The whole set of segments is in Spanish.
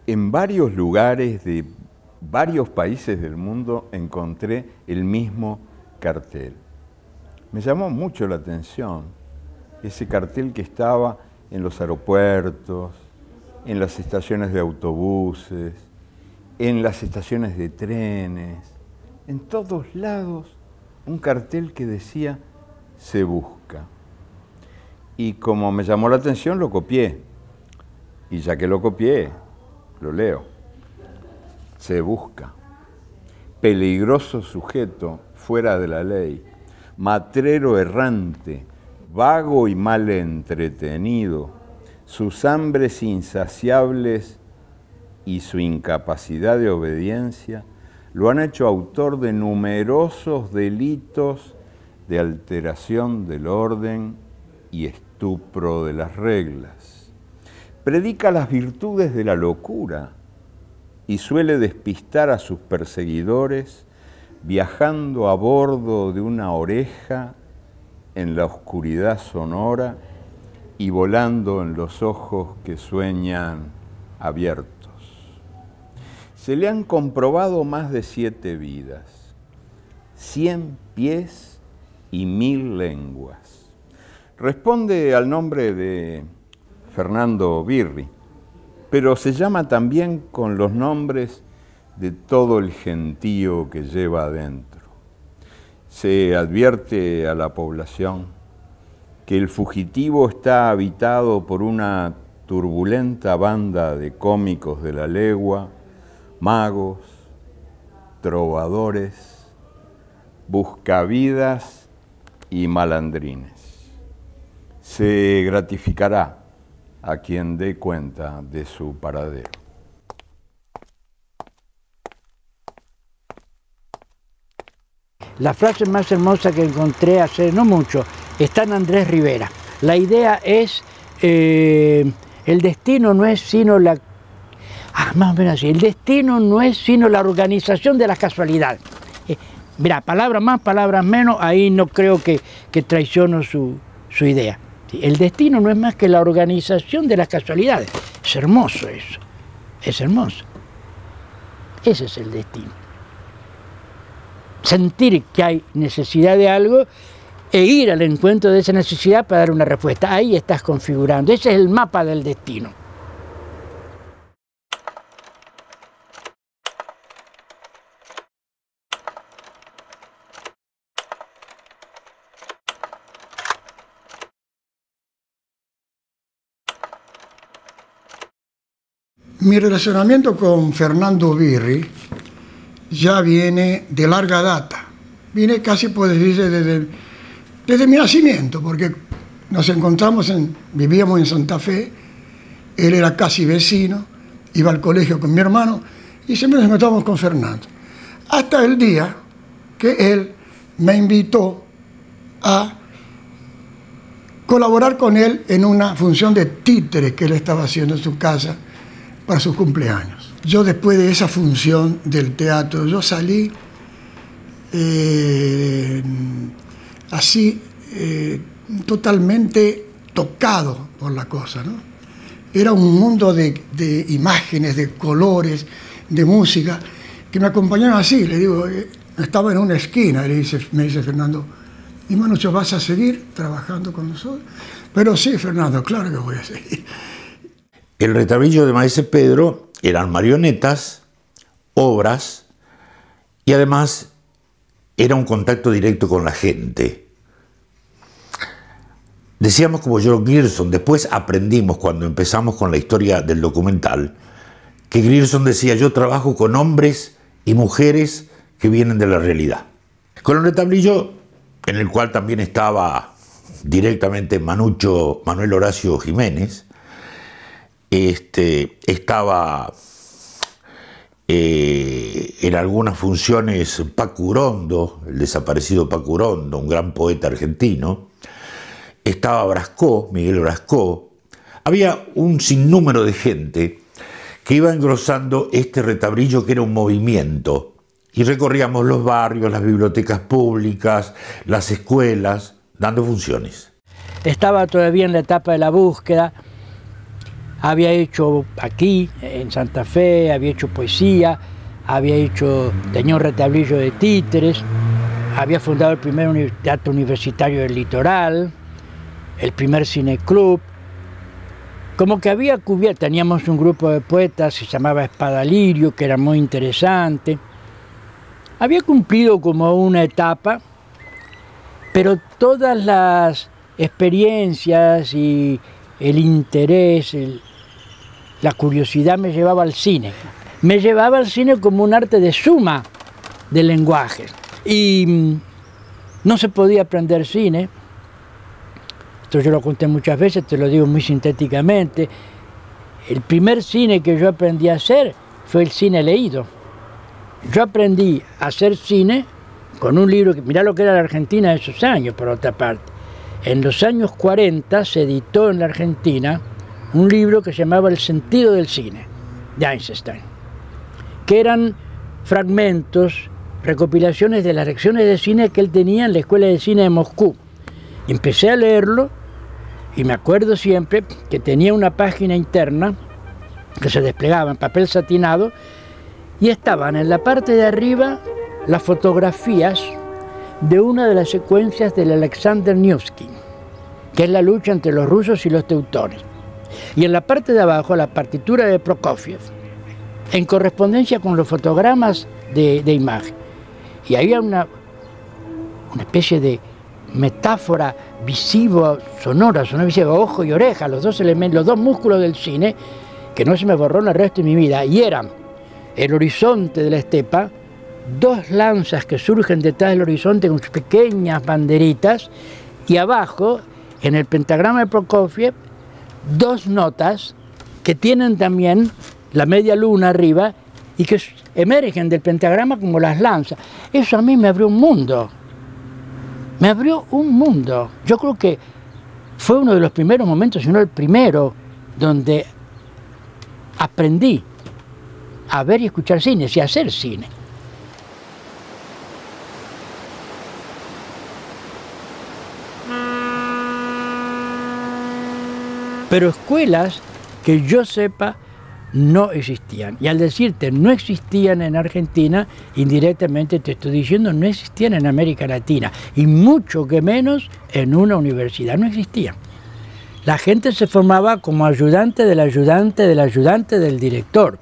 En varios lugares de varios países del mundo encontré el mismo cartel. Me llamó mucho la atención ese cartel que estaba en los aeropuertos, en las estaciones de autobuses, en las estaciones de trenes, en todos lados un cartel que decía "Se busca". Y como me llamó la atención lo copié, y ya que lo copié, lo leo. Se busca. Peligroso sujeto fuera de la ley, matrero errante, vago y mal entretenido, sus hambres insaciables y su incapacidad de obediencia lo han hecho autor de numerosos delitos de alteración del orden y estupro de las reglas. Predica las virtudes de la locura y suele despistar a sus perseguidores viajando a bordo de una oreja en la oscuridad sonora y volando en los ojos que sueñan abiertos. Se le han comprobado más de 7 vidas, 100 pies y 1000 lenguas. Responde al nombre de Fernando Birri, pero se llama también con los nombres de todo el gentío que lleva adentro. Se advierte a la población que el fugitivo está habitado por una turbulenta banda de cómicos de la legua, magos, trovadores, buscavidas y malandrines. Se gratificará a quien dé cuenta de su paradero. La frase más hermosa que encontré hace no mucho está en Andrés Rivera. La idea es, el destino no es sino la... más o menos así, el destino no es sino la organización de las casualidades. Mirá, palabras más, palabras menos, ahí no creo que traiciono su idea. El destino no es más que la organización de las casualidades. Es hermoso eso, es hermoso. Ese es el destino. Sentir que hay necesidad de algo e ir al encuentro de esa necesidad para dar una respuesta. Ahí estás configurando, ese es el mapa del destino. Mi relacionamiento con Fernando Birri ya viene de larga data. Viene casi, puedo decirse, desde mi nacimiento, porque nos encontramos, vivíamos en Santa Fe, él era casi vecino, iba al colegio con mi hermano y siempre nos encontrábamos con Fernando. Hasta el día que él me invitó a colaborar con él en una función de títeres que él estaba haciendo en su casa para sus cumpleaños. Yo después de esa función del teatro, yo salí así totalmente tocado por la cosa, ¿no? Era un mundo de imágenes, de colores, de música, que me acompañaron así. Le digo, estaba en una esquina, me dice Fernando, ¿y Manucho, vas a seguir trabajando con nosotros? Pero sí, Fernando, claro que voy a seguir. El retablillo de Maese Pedro eran marionetas, obras y además era un contacto directo con la gente. Decíamos como George Grierson, después aprendimos cuando empezamos con la historia del documental, que Grierson decía, yo trabajo con hombres y mujeres que vienen de la realidad. Con el retablillo, en el cual también estaba directamente Manuel Horacio Jiménez, estaba en algunas funciones Paco Urondo, el desaparecido Paco Urondo, un gran poeta argentino, estaba Brascó, Miguel Brascó, había un sinnúmero de gente que iba engrosando este retablillo que era un movimiento y recorríamos los barrios, las bibliotecas públicas, las escuelas, dando funciones. Estaba todavía en la etapa de la búsqueda. Había hecho aquí, en Santa Fe, había hecho poesía, tenía un retablillo de títeres, había fundado el primer teatro universitario del Litoral, el primer cineclub. Como que había cubierto, teníamos un grupo de poetas, se llamaba Espadalirio, que era muy interesante. Había cumplido como una etapa, pero todas las experiencias y el interés, la curiosidad me llevaba al cine. Me llevaba al cine como un arte de suma de lenguajes. Y no se podía aprender cine. Esto yo lo conté muchas veces, te lo digo muy sintéticamente. El primer cine que yo aprendí a hacer fue el cine leído. Yo aprendí a hacer cine con un libro, mirá lo que era la Argentina de esos años, por otra parte. En los años 40 se editó en la Argentina un libro que se llamaba El sentido del cine, de Eisenstein, que eran fragmentos, recopilaciones de las lecciones de cine que él tenía en la Escuela de Cine de Moscú. Y empecé a leerlo y me acuerdo siempre que tenía una página interna que se desplegaba en papel satinado y estaban en la parte de arriba las fotografías de una de las secuencias del Alexander Nevsky, que es la lucha entre los rusos y los teutones. Y en la parte de abajo la partitura de Prokofiev, en correspondencia con los fotogramas de imagen. Y había una especie de metáfora visiva, sonora, visiva, ojo y oreja, los dos elementos, los dos músculos del cine, que no se me borró en el resto de mi vida, y eran el horizonte de la estepa, dos lanzas que surgen detrás del horizonte con sus pequeñas banderitas, y abajo, en el pentagrama de Prokofiev, dos notas que tienen también la media luna arriba y que emergen del pentagrama como las lanzas. Eso a mí me abrió un mundo. Me abrió un mundo. Yo creo que fue uno de los primeros momentos, si no el primero, donde aprendí a ver y escuchar cine, y a hacer cine. Pero escuelas que yo sepa no existían. Y al decirte no existían en Argentina, indirectamente te estoy diciendo no existían en América Latina. Y mucho que menos en una universidad. No existían. La gente se formaba como ayudante del ayudante del ayudante del director.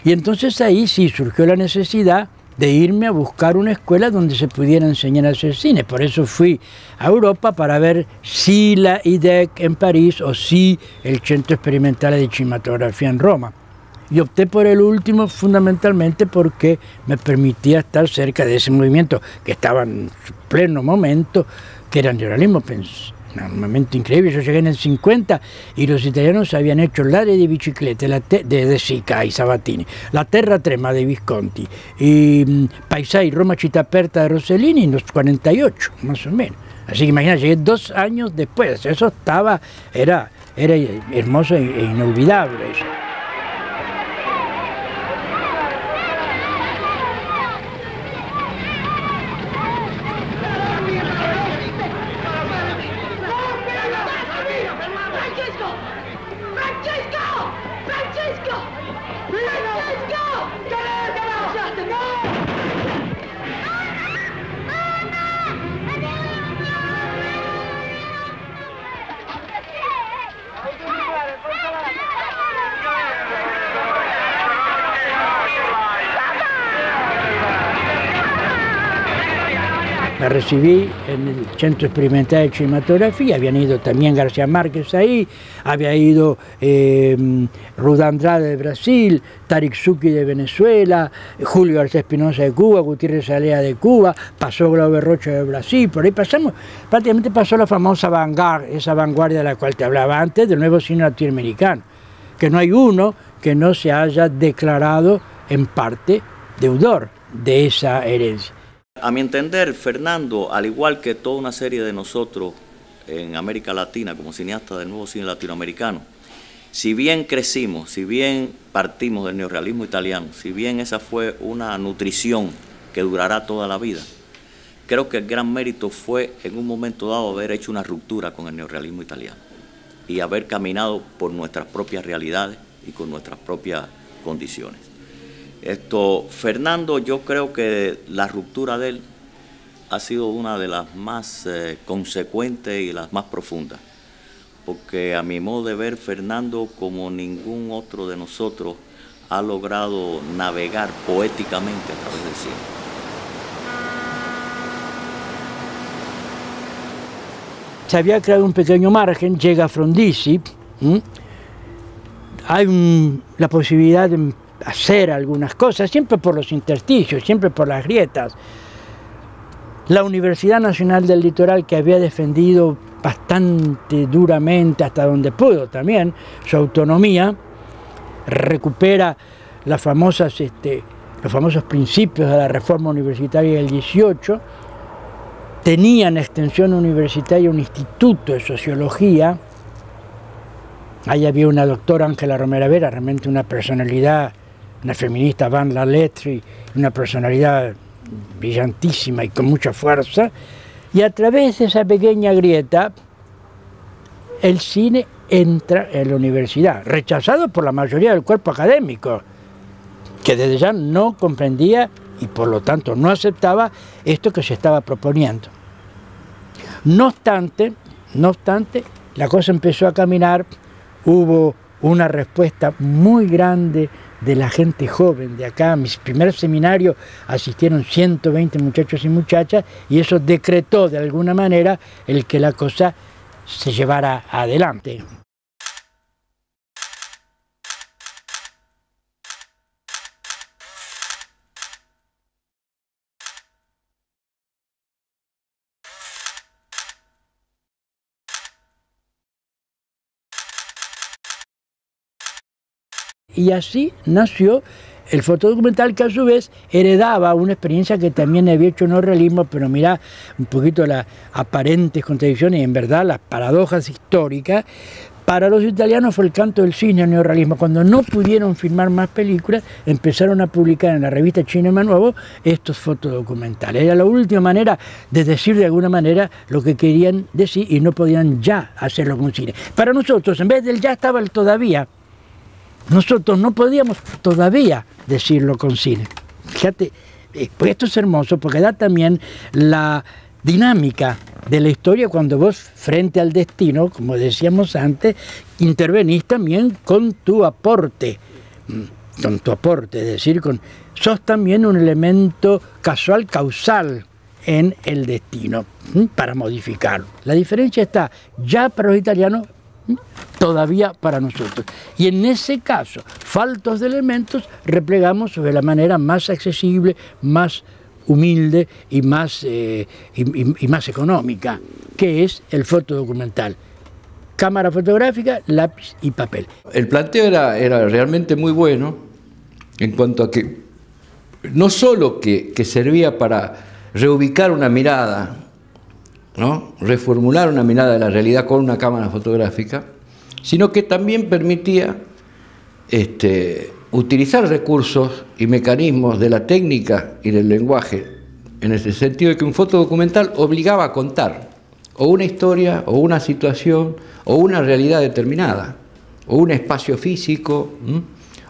Y entonces ahí sí surgió la necesidad de irme a buscar una escuela donde se pudiera enseñar a hacer cine. Por eso fui a Europa para ver si la IDEC en París o si el Centro Experimentale di Cinematografia en Roma. Y opté por el último fundamentalmente porque me permitía estar cerca de ese movimiento que estaba en su pleno momento, que era el neorealismo. Un momento increíble. Yo llegué en el 50 y los italianos habían hecho l'Aria di biciclette de Sica y Sabatini, La Terra Trema de Visconti y Paisai Roma Città Aperta de Rossellini en los 48, más o menos. Así que imagínate, llegué 2 años después. Eso era hermoso e inolvidable eso. La recibí en el Centro Experimentale de Cinematografía, habían ido también García Márquez ahí, había ido Rudá Andrade de Brasil, Tarik Zucchi de Venezuela, Julio García Espinosa de Cuba, Gutiérrez Alea de Cuba, pasó Glauber Rocha de Brasil, por ahí pasamos, prácticamente pasó la famosa vanguardia, esa vanguardia de la cual te hablaba antes, del nuevo cine latinoamericano, que no hay uno que no se haya declarado en parte deudor de esa herencia. A mi entender, Fernando, al igual que toda una serie de nosotros en América Latina como cineastas del nuevo cine latinoamericano, si bien crecimos, si bien partimos del neorrealismo italiano, si bien esa fue una nutrición que durará toda la vida, creo que el gran mérito fue en un momento dado haber hecho una ruptura con el neorrealismo italiano. y haber caminado por nuestras propias realidades y con nuestras propias condiciones. Fernando, yo creo que la ruptura de él ha sido una de las más consecuentes y las más profundas, porque a mi modo de ver, Fernando, como ningún otro de nosotros, ha logrado navegar poéticamente a través del cine. Se había creado un pequeño margen, llega Frondizi, hay la posibilidad de hacer algunas cosas, siempre por los intersticios, siempre por las grietas. La Universidad Nacional del Litoral, que había defendido bastante duramente, hasta donde pudo también, su autonomía, recupera los famosos principios de la reforma universitaria del 18, tenía en extensión universitaria un instituto de sociología. Ahí había una doctora, Ángela Romera Vera, realmente una personalidad, una feminista, Van La Lettre, una personalidad brillantísima y con mucha fuerza, y a través de esa pequeña grieta el cine entra en la universidad, rechazado por la mayoría del cuerpo académico, que desde ya no comprendía y por lo tanto no aceptaba esto que se estaba proponiendo. No obstante, la cosa empezó a caminar, hubo una respuesta muy grande de la gente joven de acá. A mi primer seminario asistieron 120 muchachos y muchachas, y eso decretó de alguna manera el que la cosa se llevara adelante. Y así nació el fotodocumental, que a su vez heredaba una experiencia que también había hecho neorrealismo, pero mirá un poquito las aparentes contradicciones y en verdad las paradojas históricas. Para los italianos fue el canto del cisne el neorrealismo. Cuando no pudieron filmar más películas, empezaron a publicar en la revista Cinema Nuevo estos fotodocumentales. Era la última manera de decir de alguna manera lo que querían decir y no podían ya hacerlo con cine. Para nosotros, en vez del ya, estaba el todavía. Nosotros no podíamos todavía decirlo con cine. Fíjate, pues esto es hermoso porque da también la dinámica de la historia cuando vos, frente al destino, como decíamos antes, intervenís también con tu aporte. Es decir, sos también un elemento casual, causal en el destino, para modificarlo. La diferencia está ya para los italianos, todavía para nosotros. Y en ese caso, faltos de elementos, replegamos sobre la manera más accesible, más humilde y más económica, que es el fotodocumental. Cámara fotográfica, lápiz y papel. El planteo era realmente muy bueno en cuanto a que no solo que servía para reubicar una mirada, ¿no? Reformular una mirada de la realidad con una cámara fotográfica, sino que también permitía utilizar recursos y mecanismos de la técnica y del lenguaje, en el sentido de que un fotodocumental obligaba a contar o una historia, o una situación, o una realidad determinada, o un espacio físico,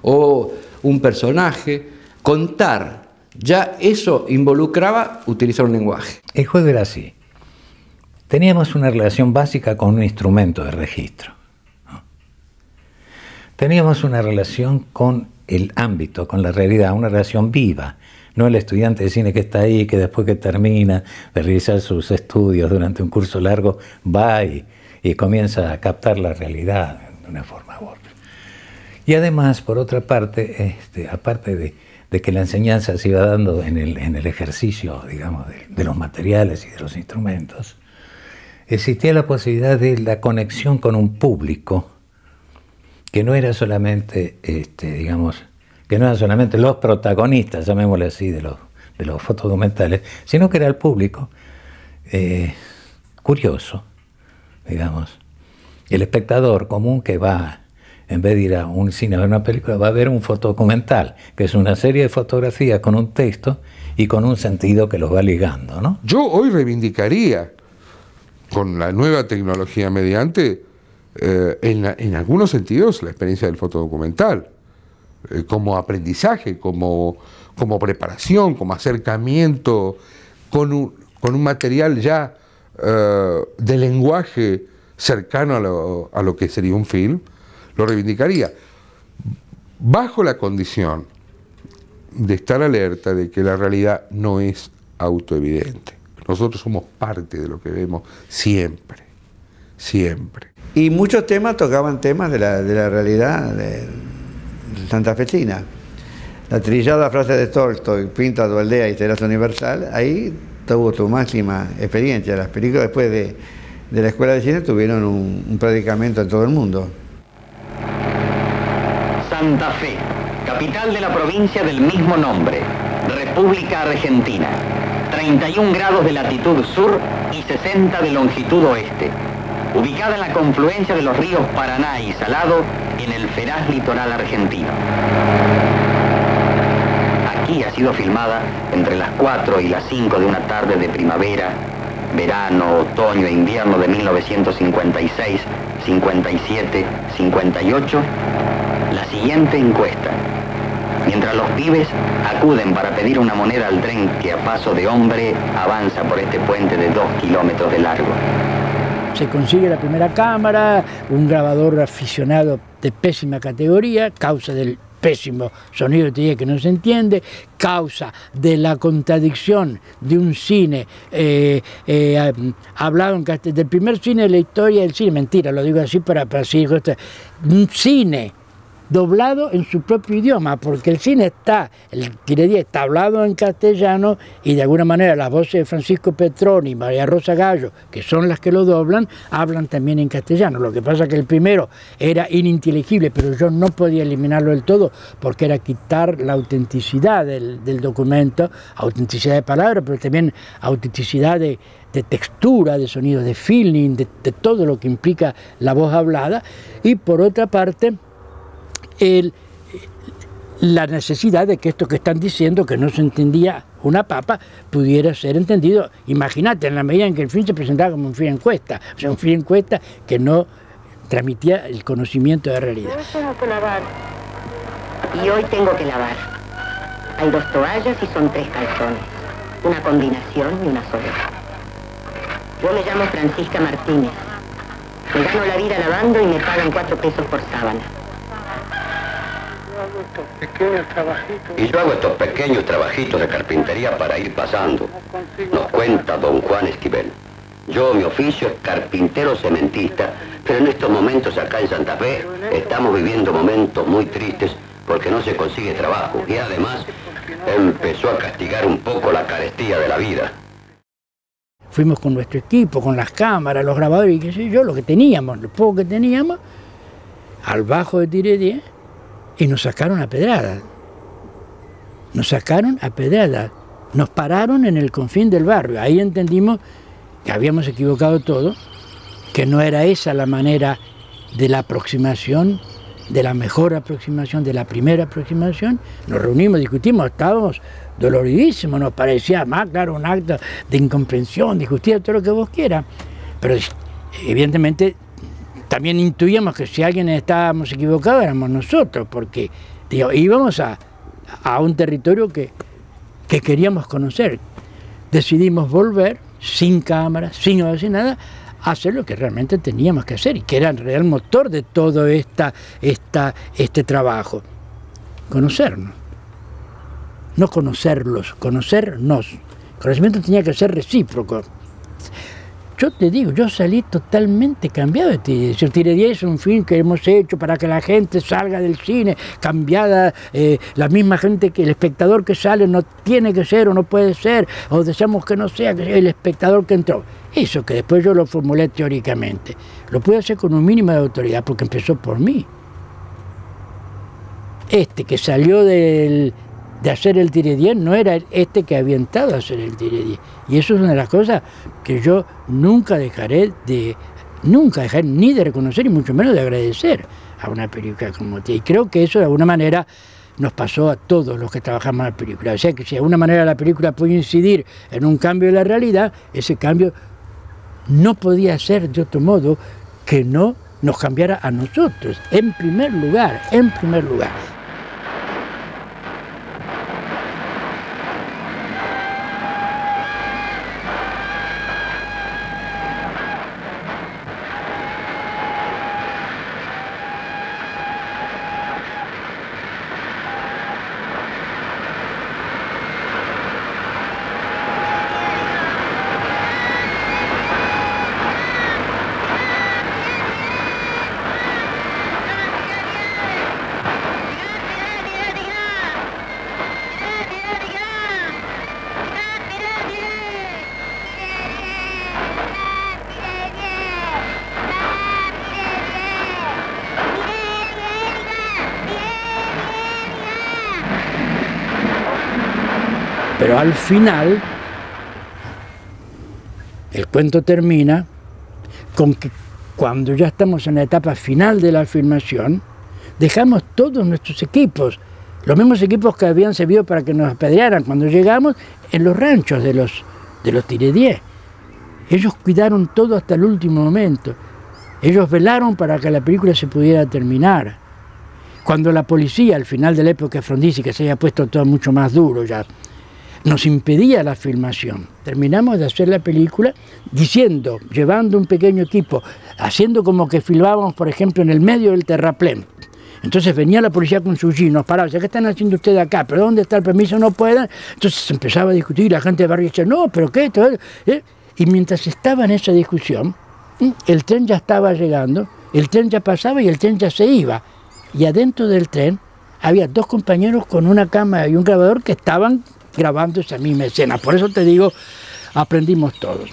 o un personaje. Contar, ya eso involucraba utilizar un lenguaje. El juego era así. Teníamos una relación básica con un instrumento de registro, ¿no? Teníamos una relación con el ámbito, con la realidad, una relación viva, no el estudiante de cine que está ahí, que después que termina de realizar sus estudios durante un curso largo, va y comienza a captar la realidad de una forma u otra. Y además, por otra parte, aparte de que la enseñanza se iba dando en el ejercicio, digamos, de los materiales y de los instrumentos, existía la posibilidad de la conexión con un público que no era solamente, digamos, que no eran solamente los protagonistas, llamémosle así, de los fotodocumentales, sino que era el público curioso, digamos. El espectador común que va, en vez de ir a un cine a ver una película, va a ver un fotodocumental, que es una serie de fotografías con un texto y con un sentido que los va ligando, ¿no? Yo hoy reivindicaría, con la nueva tecnología mediante, en algunos sentidos la experiencia del fotodocumental, como aprendizaje, como preparación, como acercamiento con un material ya de lenguaje cercano a lo que sería un film, lo reivindicaría, bajo la condición de estar alerta de que la realidad no es autoevidente. Nosotros somos parte de lo que vemos siempre, siempre. Y muchos temas tocaban temas de la realidad santafesina. La trillada frase de Tolstoy, pinta tu aldea y serás universal, ahí tuvo tu máxima experiencia. Las películas después de la escuela de cine tuvieron un predicamento en todo el mundo. Santa Fe, capital de la provincia del mismo nombre, República Argentina. 31 grados de latitud sur y 60 de longitud oeste. Ubicada en la confluencia de los ríos Paraná y Salado en el feraz litoral argentino. Aquí ha sido filmada entre las 4 y las 5 de una tarde de primavera, verano, otoño e invierno de 1956, 57, 58, la siguiente encuesta. Mientras los pibes acuden para pedir una moneda al tren que a paso de hombre avanza por este puente de 2 kilómetros de largo. Se consigue la primera cámara, un grabador aficionado de pésima categoría, causa del pésimo sonido que no se entiende, causa de la contradicción de un cine hablado en castellano, del primer cine de la historia del cine, mentira, lo digo así para así, un cine doblado en su propio idioma, porque el cine el Tiredié está hablado en castellano y de alguna manera las voces de Francisco Petroni y María Rosa Gallo, que son las que lo doblan, hablan también en castellano. Lo que pasa es que el primero era ininteligible, pero yo no podía eliminarlo del todo porque era quitar la autenticidad del documento, autenticidad de palabras, pero también autenticidad de textura, de sonido, de feeling, de todo lo que implica la voz hablada. Y por otra parte, la necesidad de que esto que están diciendo, que no se entendía una papa, pudiera ser entendido. Imagínate, en la medida en que el film se presentaba como un film encuesta, o sea, un film encuesta que no transmitía el conocimiento de realidad. Yo tengo que lavar. Y hoy tengo que lavar. Hay 2 toallas y son 3 calzones. Una combinación y una sola. Yo me llamo Francisca Martínez. Me gano la vida lavando y me pagan 4 pesos por sábana. Y yo hago estos pequeños trabajitos de carpintería para ir pasando, nos cuenta don Juan Esquivel. Yo, mi oficio es carpintero cementista, pero en estos momentos acá en Santa Fe estamos viviendo momentos muy tristes porque no se consigue trabajo y además empezó a castigar un poco la carestía de la vida. Fuimos con nuestro equipo, con las cámaras, los grabadores y qué sé yo, lo que teníamos, lo poco que teníamos, al bajo de Tiredié. Y nos sacaron a pedradas. Nos sacaron a pedradas. Nos pararon en el confín del barrio. Ahí entendimos que habíamos equivocado todo, que no era esa la manera de la aproximación, de la mejor aproximación, de la primera aproximación. Nos reunimos, discutimos, estábamos doloridísimos, nos parecía más, claro, un acto de incomprensión, de injusticia, todo lo que vos quieras. Pero evidentemente también intuíamos que si alguien estábamos equivocados éramos nosotros, porque digo, íbamos a un territorio que queríamos conocer. Decidimos volver sin cámaras, sin nada, a hacer lo que realmente teníamos que hacer y que era el real motor de todo este trabajo. Conocernos. No conocerlos, conocernos. El conocimiento tenía que ser recíproco. Yo te digo, yo salí totalmente cambiado de Tiredié. Tiredié es un film que hemos hecho para que la gente salga del cine cambiada, la misma gente que el espectador que sale no tiene que ser o no puede ser, o deseamos que no sea el espectador que entró. Eso que después yo lo formulé teóricamente, lo pude hacer con un mínimo de autoridad porque empezó por mí. Este que salió de hacer el Tiredié no era este que había entrado a hacer el Tiredié. Y eso es una de las cosas que yo nunca dejaré ni de reconocer y mucho menos de agradecer a una película como esta. Y creo que eso de alguna manera nos pasó a todos los que trabajamos en la película. O sea que si de alguna manera la película puede incidir en un cambio de la realidad, ese cambio no podía ser de otro modo que no nos cambiara a nosotros, en primer lugar, en primer lugar. Pero al final, el cuento termina con que cuando ya estamos en la etapa final de la filmación, dejamos todos nuestros equipos, los mismos equipos que habían servido para que nos apedrearan cuando llegamos, en los ranchos de los Tiredié. Ellos cuidaron todo hasta el último momento. Ellos velaron para que la película se pudiera terminar. Cuando la policía, al final de la época de Frondizi, que se había puesto todo mucho más duro ya, nos impedía la filmación. Terminamos de hacer la película diciendo, llevando un pequeño equipo, haciendo como que filmábamos, por ejemplo, en el medio del terraplén. Entonces venía la policía con su jeep, nos paraba, ¿qué están haciendo ustedes acá? ¿Pero dónde está el permiso? No pueden. Entonces se empezaba a discutir, la gente de barrio decía, no, ¿pero qué? Y mientras estaba en esa discusión, el tren ya estaba llegando, el tren ya pasaba y el tren ya se iba. Y adentro del tren había dos compañeros con una cámara y un grabador que estaban grabando esa misma escena. Por eso te digo, aprendimos todos.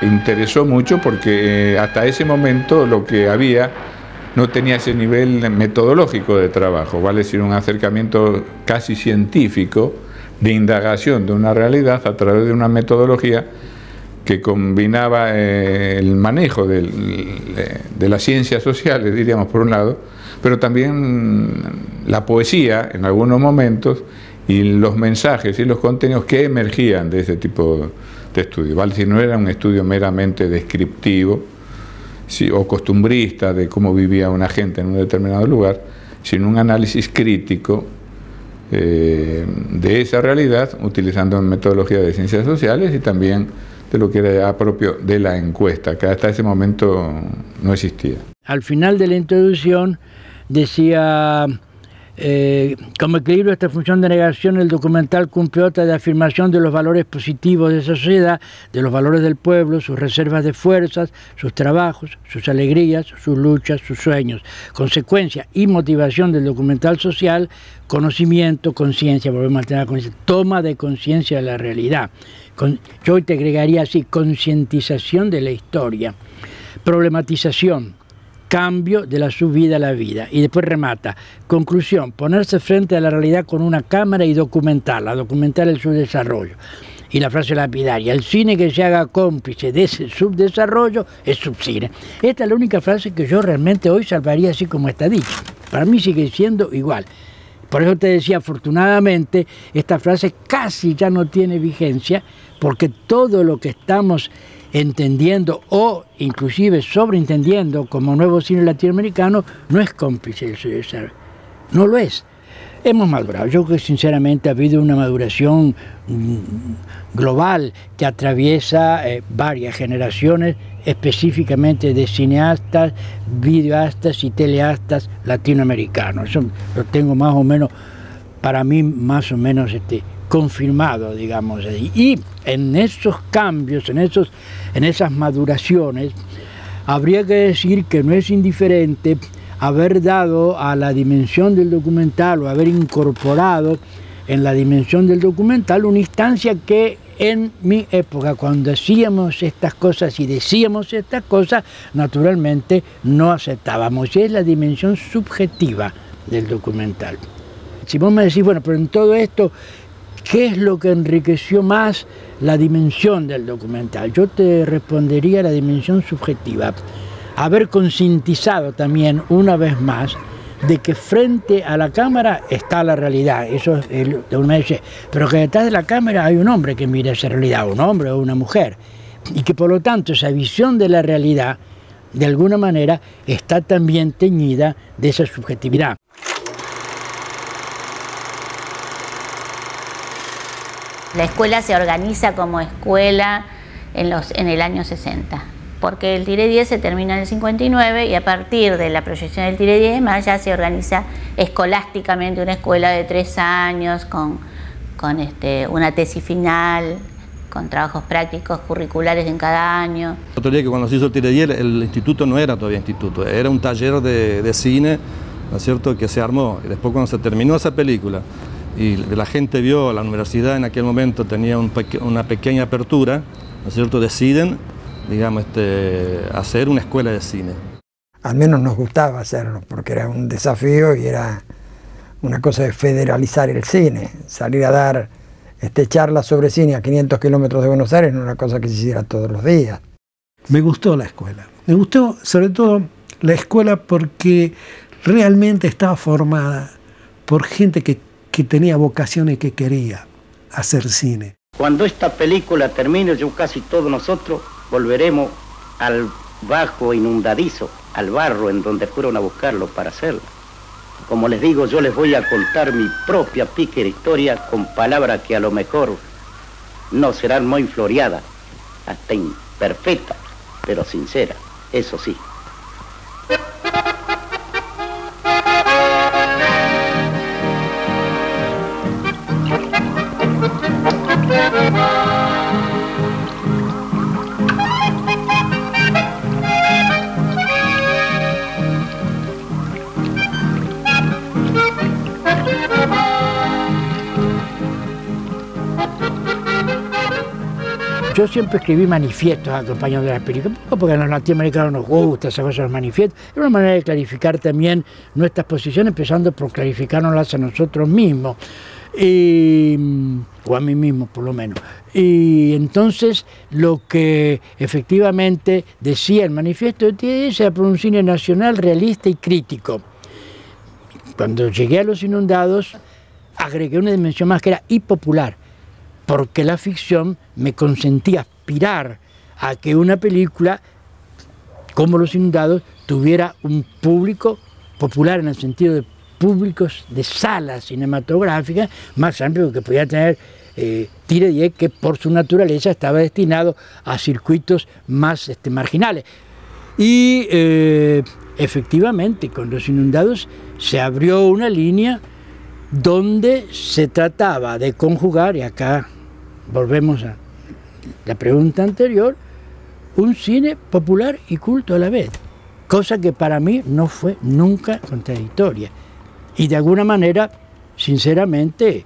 Interesó mucho porque hasta ese momento lo que había no tenía ese nivel metodológico de trabajo, vale decir, un acercamiento casi científico de indagación de una realidad a través de una metodología que combinaba el manejo de las ciencias sociales, diríamos por un lado, pero también la poesía en algunos momentos y los mensajes y los contenidos que emergían de ese tipo de estudio, ¿vale? Si no era un estudio meramente descriptivo o costumbrista de cómo vivía una gente en un determinado lugar, sino un análisis crítico de esa realidad, utilizando metodología de ciencias sociales y también de lo que era propio de la encuesta, que hasta ese momento no existía. Al final de la introducción decía, como equilibrio de esta función de negación, el documental cumple otra de afirmación de los valores positivos de esa sociedad, de los valores del pueblo, sus reservas de fuerzas, sus trabajos, sus alegrías, sus luchas, sus sueños. Consecuencia y motivación del documental social, conocimiento, conciencia, volvemos a tener conciencia, toma de conciencia de la realidad. Yo te agregaría así, concientización de la historia, problematización, cambio de la subida a la vida. Y después remata, conclusión, ponerse frente a la realidad con una cámara y documentarla, documentar el subdesarrollo. Y la frase lapidaria, el cine que se haga cómplice de ese subdesarrollo es subcine. Esta es la única frase que yo realmente hoy salvaría así como está dicha. Para mí sigue siendo igual. Por eso te decía, afortunadamente, esta frase casi ya no tiene vigencia, porque todo lo que estamos entendiendo o inclusive sobreentendiendo como nuevo cine latinoamericano no es cómplice del subdesarrollo, no lo es. Hemos madurado, yo creo que sinceramente ha habido una maduración global que atraviesa varias generaciones, específicamente de cineastas, videoastas y teleastas latinoamericanos. Eso lo tengo más o menos, para mí, más o menos confirmado, digamos. Y en esos cambios, en esas maduraciones, habría que decir que no es indiferente haber dado a la dimensión del documental o haber incorporado en la dimensión del documental una instancia que en mi época, cuando hacíamos estas cosas y decíamos estas cosas, naturalmente no aceptábamos. Y es la dimensión subjetiva del documental. Si vos me decís, bueno, pero en todo esto, ¿qué es lo que enriqueció más la dimensión del documental? Yo te respondería la dimensión subjetiva. Haber concientizado también, una vez más, de que frente a la cámara está la realidad. Eso es lo que uno me dice, pero que detrás de la cámara hay un hombre que mira esa realidad, un hombre o una mujer. Y que por lo tanto esa visión de la realidad, de alguna manera, está también teñida de esa subjetividad. La escuela se organiza como escuela en el año 60, porque el Tiré 10 se termina en el 59 y a partir de la proyección del Tiré 10 más ya se organiza escolásticamente una escuela de 3 años con una tesis final, con trabajos prácticos curriculares en cada año. Otro día que cuando se hizo el Tiré 10, el instituto no era todavía instituto, era un taller de cine, ¿no es cierto?, que se armó. Y después cuando se terminó esa película, y la gente vio, la universidad en aquel momento tenía una pequeña apertura, ¿no es cierto?, deciden, digamos, hacer una escuela de cine. Al menos nos gustaba hacerlo, porque era un desafío y era una cosa de federalizar el cine. Salir a dar charlas sobre cine a 500 kilómetros de Buenos Aires no era una cosa que se hiciera todos los días. Me gustó la escuela. Me gustó sobre todo la escuela porque realmente estaba formada por gente que tenía vocación y que quería hacer cine. Cuando esta película termine, yo casi todos nosotros volveremos al bajo inundadizo, al barro en donde fueron a buscarlo para hacerlo. Como les digo, yo les voy a contar mi propia pícara historia con palabras que a lo mejor no serán muy floreadas, hasta imperfectas, pero sinceras, eso sí. Yo siempre escribí manifiestos acompañando las películas, porque a los latinoamericanos nos gusta esa cosa de los manifiestos. Es una manera de clarificar también nuestras posiciones, empezando por clarificárnoslas a nosotros mismos, o a mí mismo por lo menos. Y entonces lo que efectivamente decía el manifiesto de Tiré era por un cine nacional realista y crítico. Cuando llegué a Los Inundados, agregué una dimensión más que era y popular, porque la ficción me consentía aspirar a que una película como Los Inundados tuviera un público popular en el sentido de públicos de salas cinematográficas más amplio que podía tener Tiré 10, que por su naturaleza estaba destinado a circuitos más marginales. Y efectivamente con Los Inundados se abrió una línea donde se trataba de conjugar, y acá volvemos a la pregunta anterior, un cine popular y culto a la vez, cosa que para mí no fue nunca contradictoria. Y de alguna manera, sinceramente,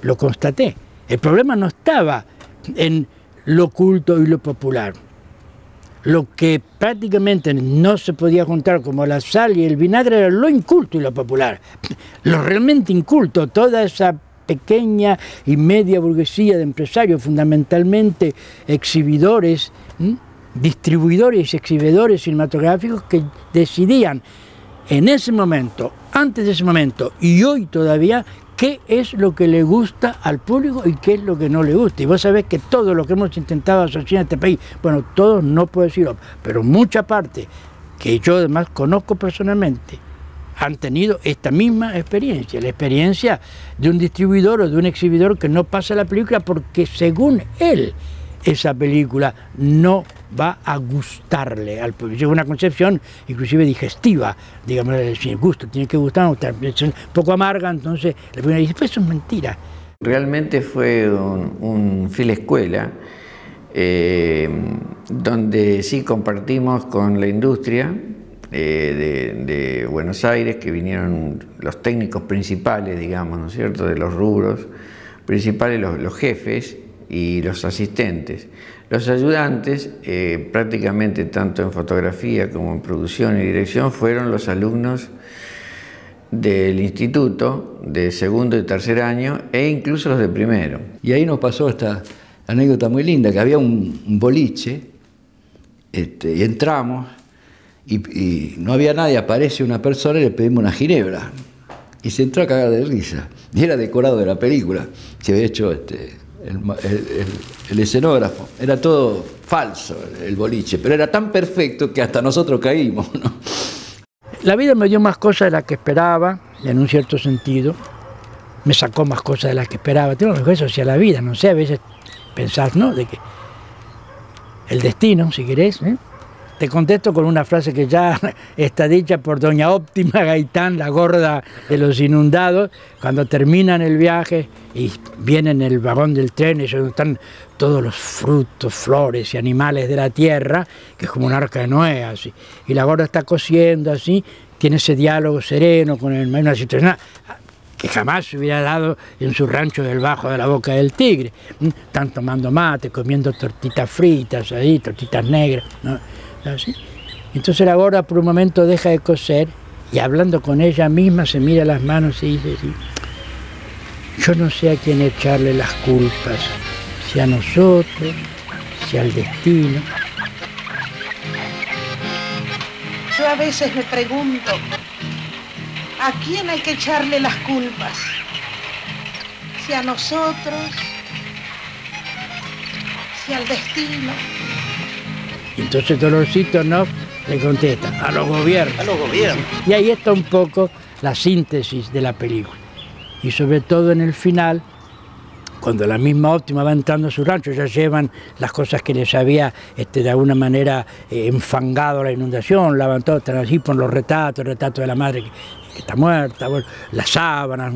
lo constaté. El problema no estaba en lo culto y lo popular. Lo que prácticamente no se podía juntar como la sal y el vinagre era lo inculto y lo popular. Lo realmente inculto, toda esa pequeña y media burguesía de empresarios, fundamentalmente exhibidores, distribuidores y exhibidores cinematográficos que decidían en ese momento, antes de ese momento y hoy todavía, qué es lo que le gusta al público y qué es lo que no le gusta. Y vos sabés que todo lo que hemos intentado asociar en este país, bueno, todos no puedo decirlo, pero mucha parte, que yo además conozco personalmente, han tenido esta misma experiencia, la experiencia de un distribuidor o de un exhibidor que no pasa la película porque según él, esa película no va a gustarle al público. Es una concepción inclusive digestiva, digamos, el gusto, tiene que gustar, es un poco amarga, entonces la primera dice, pues eso es mentira. Realmente fue un fila escuela, donde sí compartimos con la industria de Buenos Aires, que vinieron los técnicos principales, digamos, ¿no es cierto?, de los rubros principales, los jefes, y los asistentes. Los ayudantes, prácticamente tanto en fotografía como en producción y dirección, fueron los alumnos del instituto de segundo y tercer año e incluso los de primero. Y ahí nos pasó esta anécdota muy linda, que había un boliche, y entramos y no había nadie, aparece una persona y le pedimos una ginebra. Y se entró a cagar de risa. Y era decorado de la película. Se había hecho el escenógrafo. Era todo falso el boliche, pero era tan perfecto que hasta nosotros caímos, ¿no? La vida me dio más cosas de las que esperaba, en un cierto sentido. Me sacó más cosas de las que esperaba. Tengo que eso hacia la vida, no sé, a veces pensar, ¿no? De que el destino, si querés, ¿eh? Te contesto con una frase que ya está dicha por doña Óptima Gaitán, la gorda de los inundados, cuando terminan el viaje y vienen en el vagón del tren, y donde están todos los frutos, flores y animales de la tierra, que es como un arca de Noé, así. Y la gorda está cosiendo así, tiene ese diálogo sereno con el maestro, una situación que jamás se hubiera dado en su rancho del Bajo de la Boca del Tigre. Están tomando mate, comiendo tortitas fritas ahí, tortitas negras, ¿no? Así. Entonces la gorda por un momento deja de coser y hablando con ella misma se mira las manos y dice, sí, yo no sé a quién echarle las culpas, si a nosotros, si al destino. Yo a veces me pregunto, ¿a quién hay que echarle las culpas? Si a nosotros, si al destino. Entonces Dolorcito Knopf le contesta, a los gobiernos. A los gobiernos. Y ahí está un poco la síntesis de la película. Y sobre todo en el final, cuando la misma Óptima va entrando a su rancho, ya llevan las cosas que les había de alguna manera enfangado la inundación, lavan todo, están así, ponen los retratos, el retrato de la madre que está muerta, bueno, las sábanas,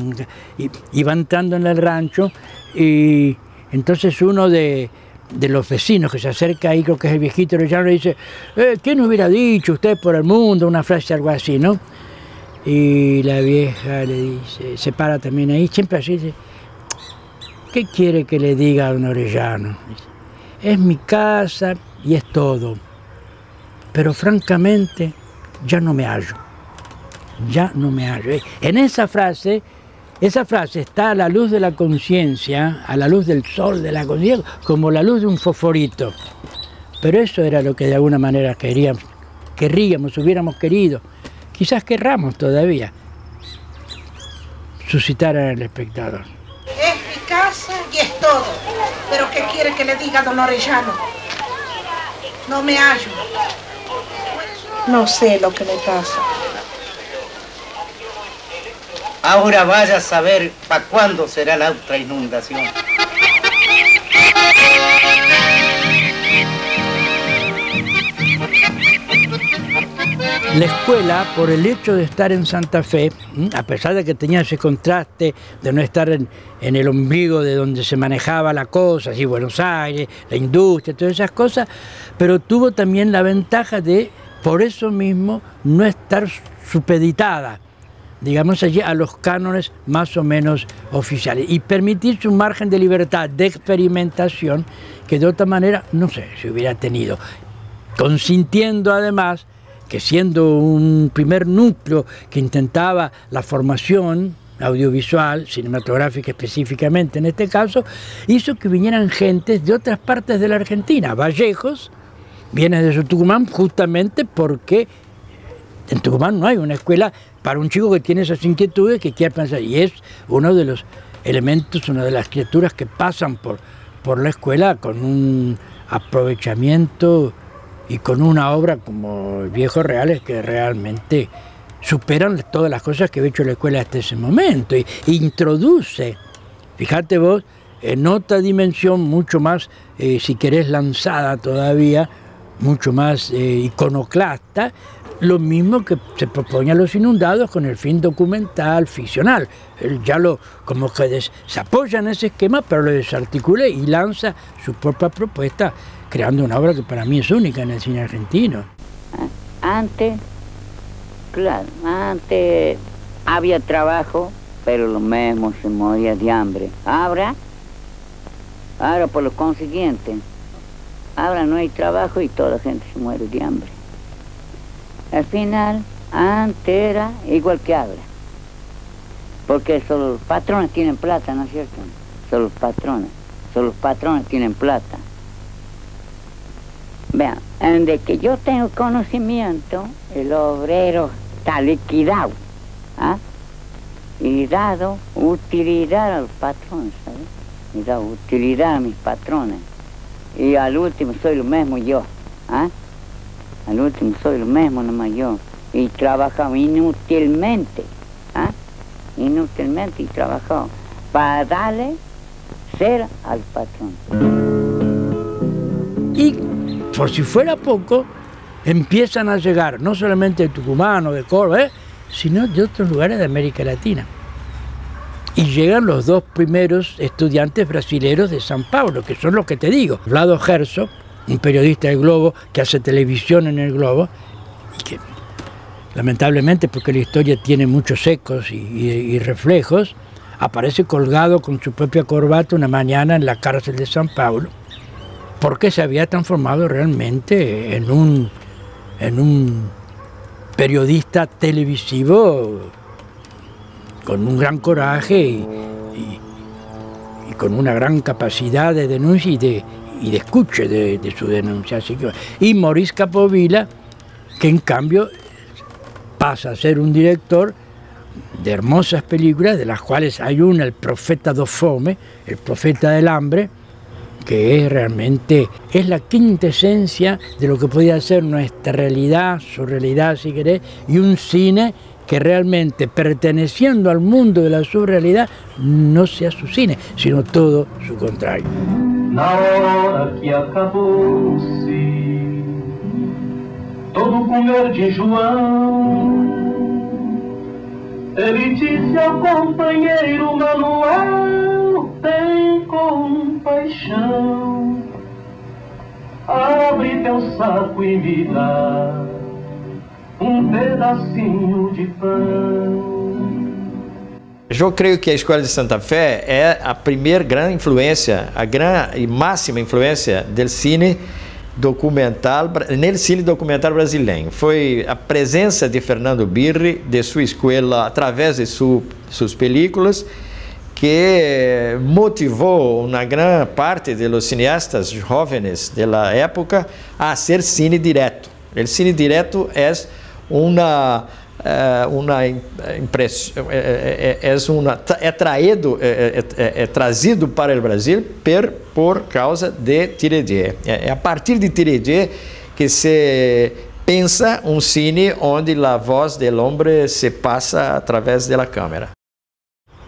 y va entrando en el rancho, y entonces uno de los vecinos que se acerca ahí, creo que es el viejito Orellano, le dice, ¿quién hubiera dicho usted por el mundo? Una frase algo así, ¿no? Y la vieja le dice, se para también ahí, siempre así, dice, ¿qué quiere que le diga a don Orellano? Dice, es mi casa y es todo, pero francamente ya no me hallo, ya no me hallo. En esa frase está a la luz de la conciencia, a la luz del sol de la conciencia, como la luz de un fosforito. Pero eso era lo que de alguna manera querríamos, hubiéramos querido, quizás querramos todavía, suscitar en el espectador. Es mi casa y es todo, pero ¿qué quiere que le diga don Orellano? No me hallo. No sé lo que le pasa. Ahora vaya a saber para cuándo será la otra inundación. La escuela, por el hecho de estar en Santa Fe, a pesar de que tenía ese contraste de no estar en el ombligo de donde se manejaba la cosa, así Buenos Aires, la industria, todas esas cosas, pero tuvo también la ventaja de, por eso mismo, no estar supeditada, digamos allí, a los cánones más o menos oficiales y permitirse un margen de libertad, de experimentación, que de otra manera, no sé, si hubiera tenido, consintiendo además que siendo un primer núcleo que intentaba la formación audiovisual, cinematográfica específicamente en este caso, hizo que vinieran gentes de otras partes de la Argentina. Vallejos viene de su Tucumán justamente porque en Tucumán no hay una escuela para un chico que tiene esas inquietudes, que quiere pensar, y es uno de los elementos, una de las criaturas que pasan por la escuela con un aprovechamiento y con una obra como Viejos Reales que realmente superan todas las cosas que había hecho la escuela hasta ese momento, y introduce, fíjate vos, en otra dimensión mucho más, si querés, lanzada todavía, mucho más iconoclasta, lo mismo que se propone a Los Inundados con el fin documental, ficcional. Él ya como que se apoya en ese esquema, pero lo desarticula y lanza su propia propuesta, creando una obra que para mí es única en el cine argentino. Antes, claro, antes había trabajo, pero lo mismo se moría de hambre. Ahora Ahora, por lo consiguiente, ahora no hay trabajo y toda la gente se muere de hambre. Al final, antes era igual que ahora. Porque solo los patrones tienen plata, ¿no es cierto? Solo los patrones tienen plata. Vean, desde que yo tengo conocimiento, el obrero está liquidado, ¿ah? Y dado utilidad a los patrones, ¿sabes? Y dado utilidad a mis patrones. Y al último soy lo mismo yo, ¿ah? Al último soy lo mismo nomás yo. Y trabajamos inútilmente, ¿ah? Inútilmente y trabajamos para darle ser al patrón. Y por si fuera poco, empiezan a llegar no solamente de Tucumán o de Córdoba, sino de otros lugares de América Latina. Y llegan los dos primeros estudiantes brasileros de San Pablo, que son los que te digo. Vlado Herzog, un periodista del Globo que hace televisión en el Globo, y que lamentablemente, porque la historia tiene muchos ecos y reflejos, aparece colgado con su propia corbata una mañana en la cárcel de San Pablo, porque se había transformado realmente en un periodista televisivo con un gran coraje y con una gran capacidad de denuncia y de escuche de su denuncia. Así que, y Maurice Capovilla, que en cambio pasa a ser un director de hermosas películas, de las cuales hay una, El Profeta do Fome, El Profeta del Hambre, que es realmente la quintesencia de lo que podía ser nuestra realidad, su realidad si querés, y un cine que realmente, perteneciendo al mundo de la surrealidad, no sea su cine, sino todo su contrario. Na hora que acabou-se todo comer de João, ele disse ao companheiro Manuel: tem compaixão, abre teu saco e me dá pedacinho de pão. Eu creio que a Escola de Santa Fé é a primeira grande influência, a grande e máxima influência do cine documental, nel cine documental brasileiro. Foi a presença de Fernando Birri, de sua escola, através de suas películas, que motivou uma grande parte dos cineastas jovens da época a hacer cine direto. O cine direto é trazido para o Brasil por causa de Tiredier. É a partir de Tiredier que se pensa um cine onde a voz do homem se passa através da câmera.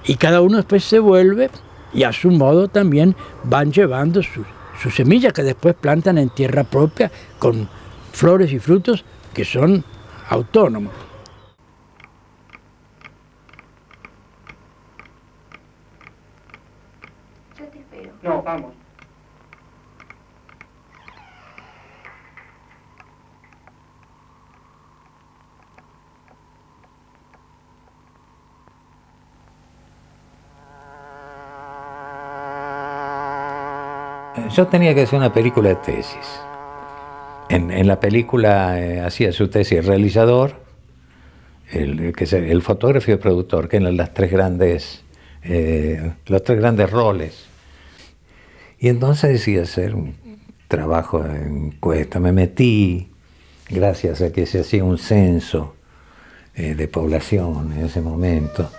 Y cada uno después se vuelve y a su modo también van llevando sus semillas que después plantan en tierra propia con flores y frutos que son autónomos. Yo te espero. No, vamos. Yo tenía que hacer una película de tesis. En la película hacía su tesis el realizador, el fotógrafo y el productor, que eran los tres grandes roles. Y entonces decidí hacer un trabajo de encuesta. Me metí, gracias a que se hacía un censo de población en ese momento.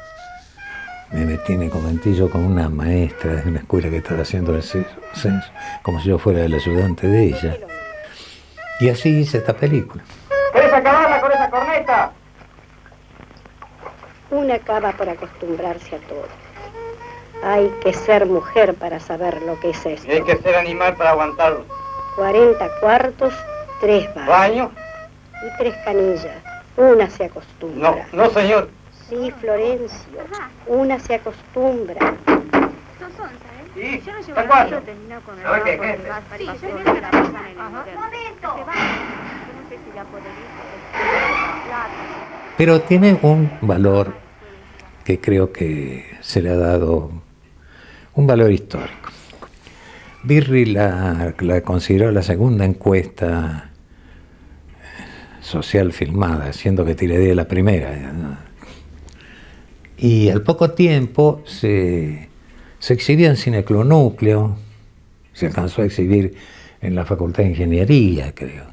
Me metí en el conventillo con una maestra de una escuela que estaba haciendo el censo, como si yo fuera el ayudante de ella. Y así hice esta película. ¿Querés acabarla con esa corneta? Una acaba por acostumbrarse a todo. Hay que ser mujer para saber lo que es esto. Y hay que ser animal para aguantarlo. 40 cuartos, 3 baños. ¿Baño? Y 3 canillas. Una se acostumbra. No, no señor. Sí, Florencio. Una se acostumbra. Son 11, ¿eh? Sí, yo no llevo la cuatro. ¿Sabes qué, jefe? Sí, yo llevo la cosa. ¡Un momento! Pero tiene un valor que creo que se le ha dado, un valor histórico. Birri la consideró la segunda encuesta social filmada, siendo que Tiré la primera. Y al poco tiempo se exhibió en Cineclub Núcleo, se alcanzó a exhibir en la Facultad de Ingeniería, creo.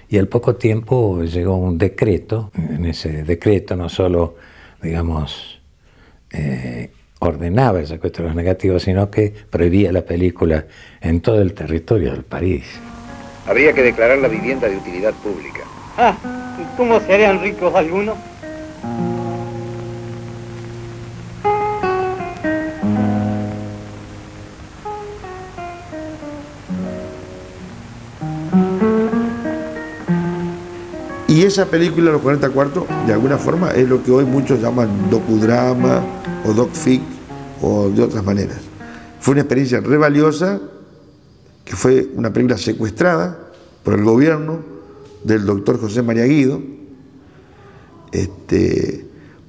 Y al poco tiempo llegó un decreto. En ese decreto no solo, digamos, ordenaba el secuestro de los negativos, sino que prohibía la película en todo el territorio del país. Habría que declarar la vivienda de utilidad pública. Ah, ¿cómo serían ricos algunos? Y esa película, Los 40 Cuartos, de alguna forma es lo que hoy muchos llaman docudrama o docfic o de otras maneras. Fue una experiencia re valiosa, que fue una película secuestrada por el gobierno del doctor José María Guido,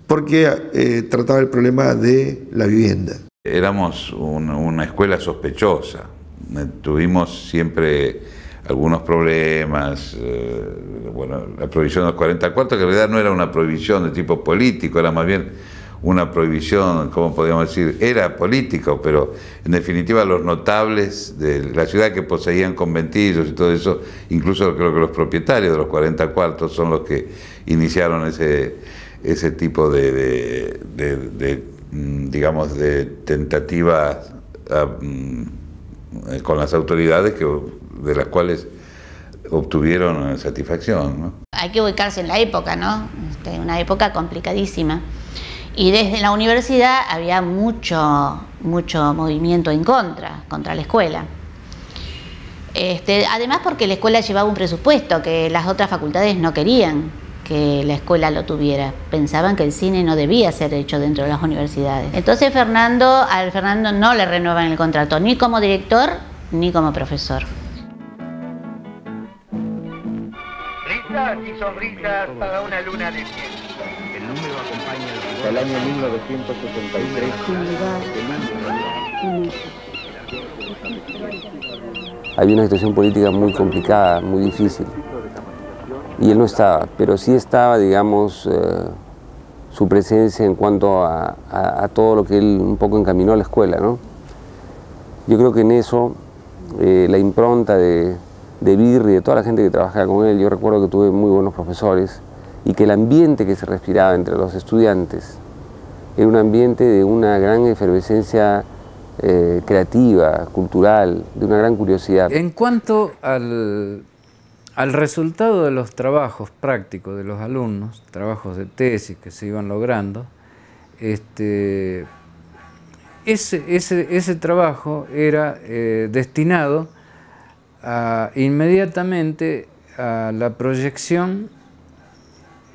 porque trataba el problema de la vivienda. Éramos una escuela sospechosa, tuvimos siempre algunos problemas, bueno, la prohibición de los 40 cuartos, que en realidad no era una prohibición de tipo político, era más bien una prohibición, ¿cómo podríamos decir? Era político, pero en definitiva los notables de la ciudad que poseían conventillos y todo eso, incluso creo que los propietarios de los 40 cuartos son los que iniciaron ese tipo digamos, de tentativas con las autoridades de las cuales obtuvieron satisfacción, ¿no? Hay que ubicarse en la época, ¿no? Una época complicadísima. Y desde la universidad había mucho movimiento en contra la escuela. Además porque la escuela llevaba un presupuesto que las otras facultades no querían que la escuela lo tuviera. Pensaban que el cine no debía ser hecho dentro de las universidades. Entonces al Fernando no le renuevan el contrato, ni como director ni como profesor. Risas y sonrisas para una luna de miel. El número acompaña el año 1973. Había una situación política muy complicada, muy difícil. Y él no estaba, pero sí estaba, digamos, su presencia en cuanto a todo lo que él un poco encaminó a la escuela, ¿no? Yo creo que en eso, la impronta de Birri, de toda la gente que trabajaba con él, yo recuerdo que tuve muy buenos profesores y que el ambiente que se respiraba entre los estudiantes era un ambiente de una gran efervescencia creativa, cultural, de una gran curiosidad. En cuanto al resultado de los trabajos prácticos de los alumnos, trabajos de tesis que se iban logrando, ese trabajo era destinado inmediatamente a la proyección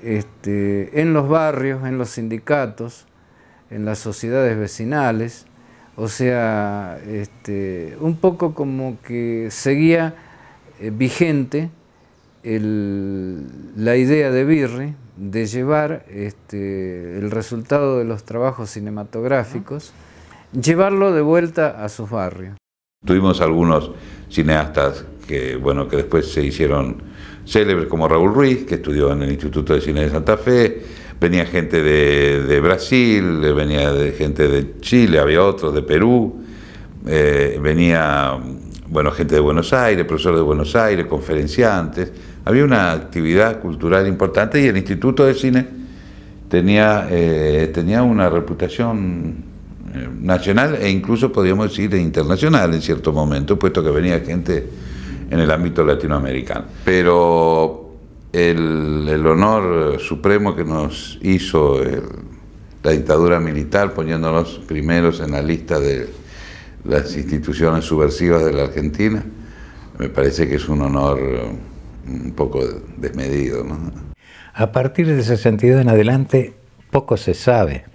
en los barrios, en los sindicatos, en las sociedades vecinales, o sea, un poco como que seguía vigente la idea de Birri de llevar el resultado de los trabajos cinematográficos, llevarlo de vuelta a sus barrios. Tuvimos algunos cineastas que después se hicieron célebres, como Raúl Ruiz, que estudió en el Instituto de Cine de Santa Fe. Venía gente de Brasil, venía gente de Chile, había otros de Perú, venía gente de Buenos Aires, profesores de Buenos Aires, conferenciantes. Había una actividad cultural importante y el Instituto de Cine tenía una reputación nacional e incluso podríamos decir internacional en cierto momento, puesto que venía gente en el ámbito latinoamericano. Pero el honor supremo que nos hizo la dictadura militar, poniéndonos primeros en la lista de las instituciones subversivas de la Argentina, me parece que es un honor un poco desmedido, ¿no? A partir del 62 en adelante, poco se sabe.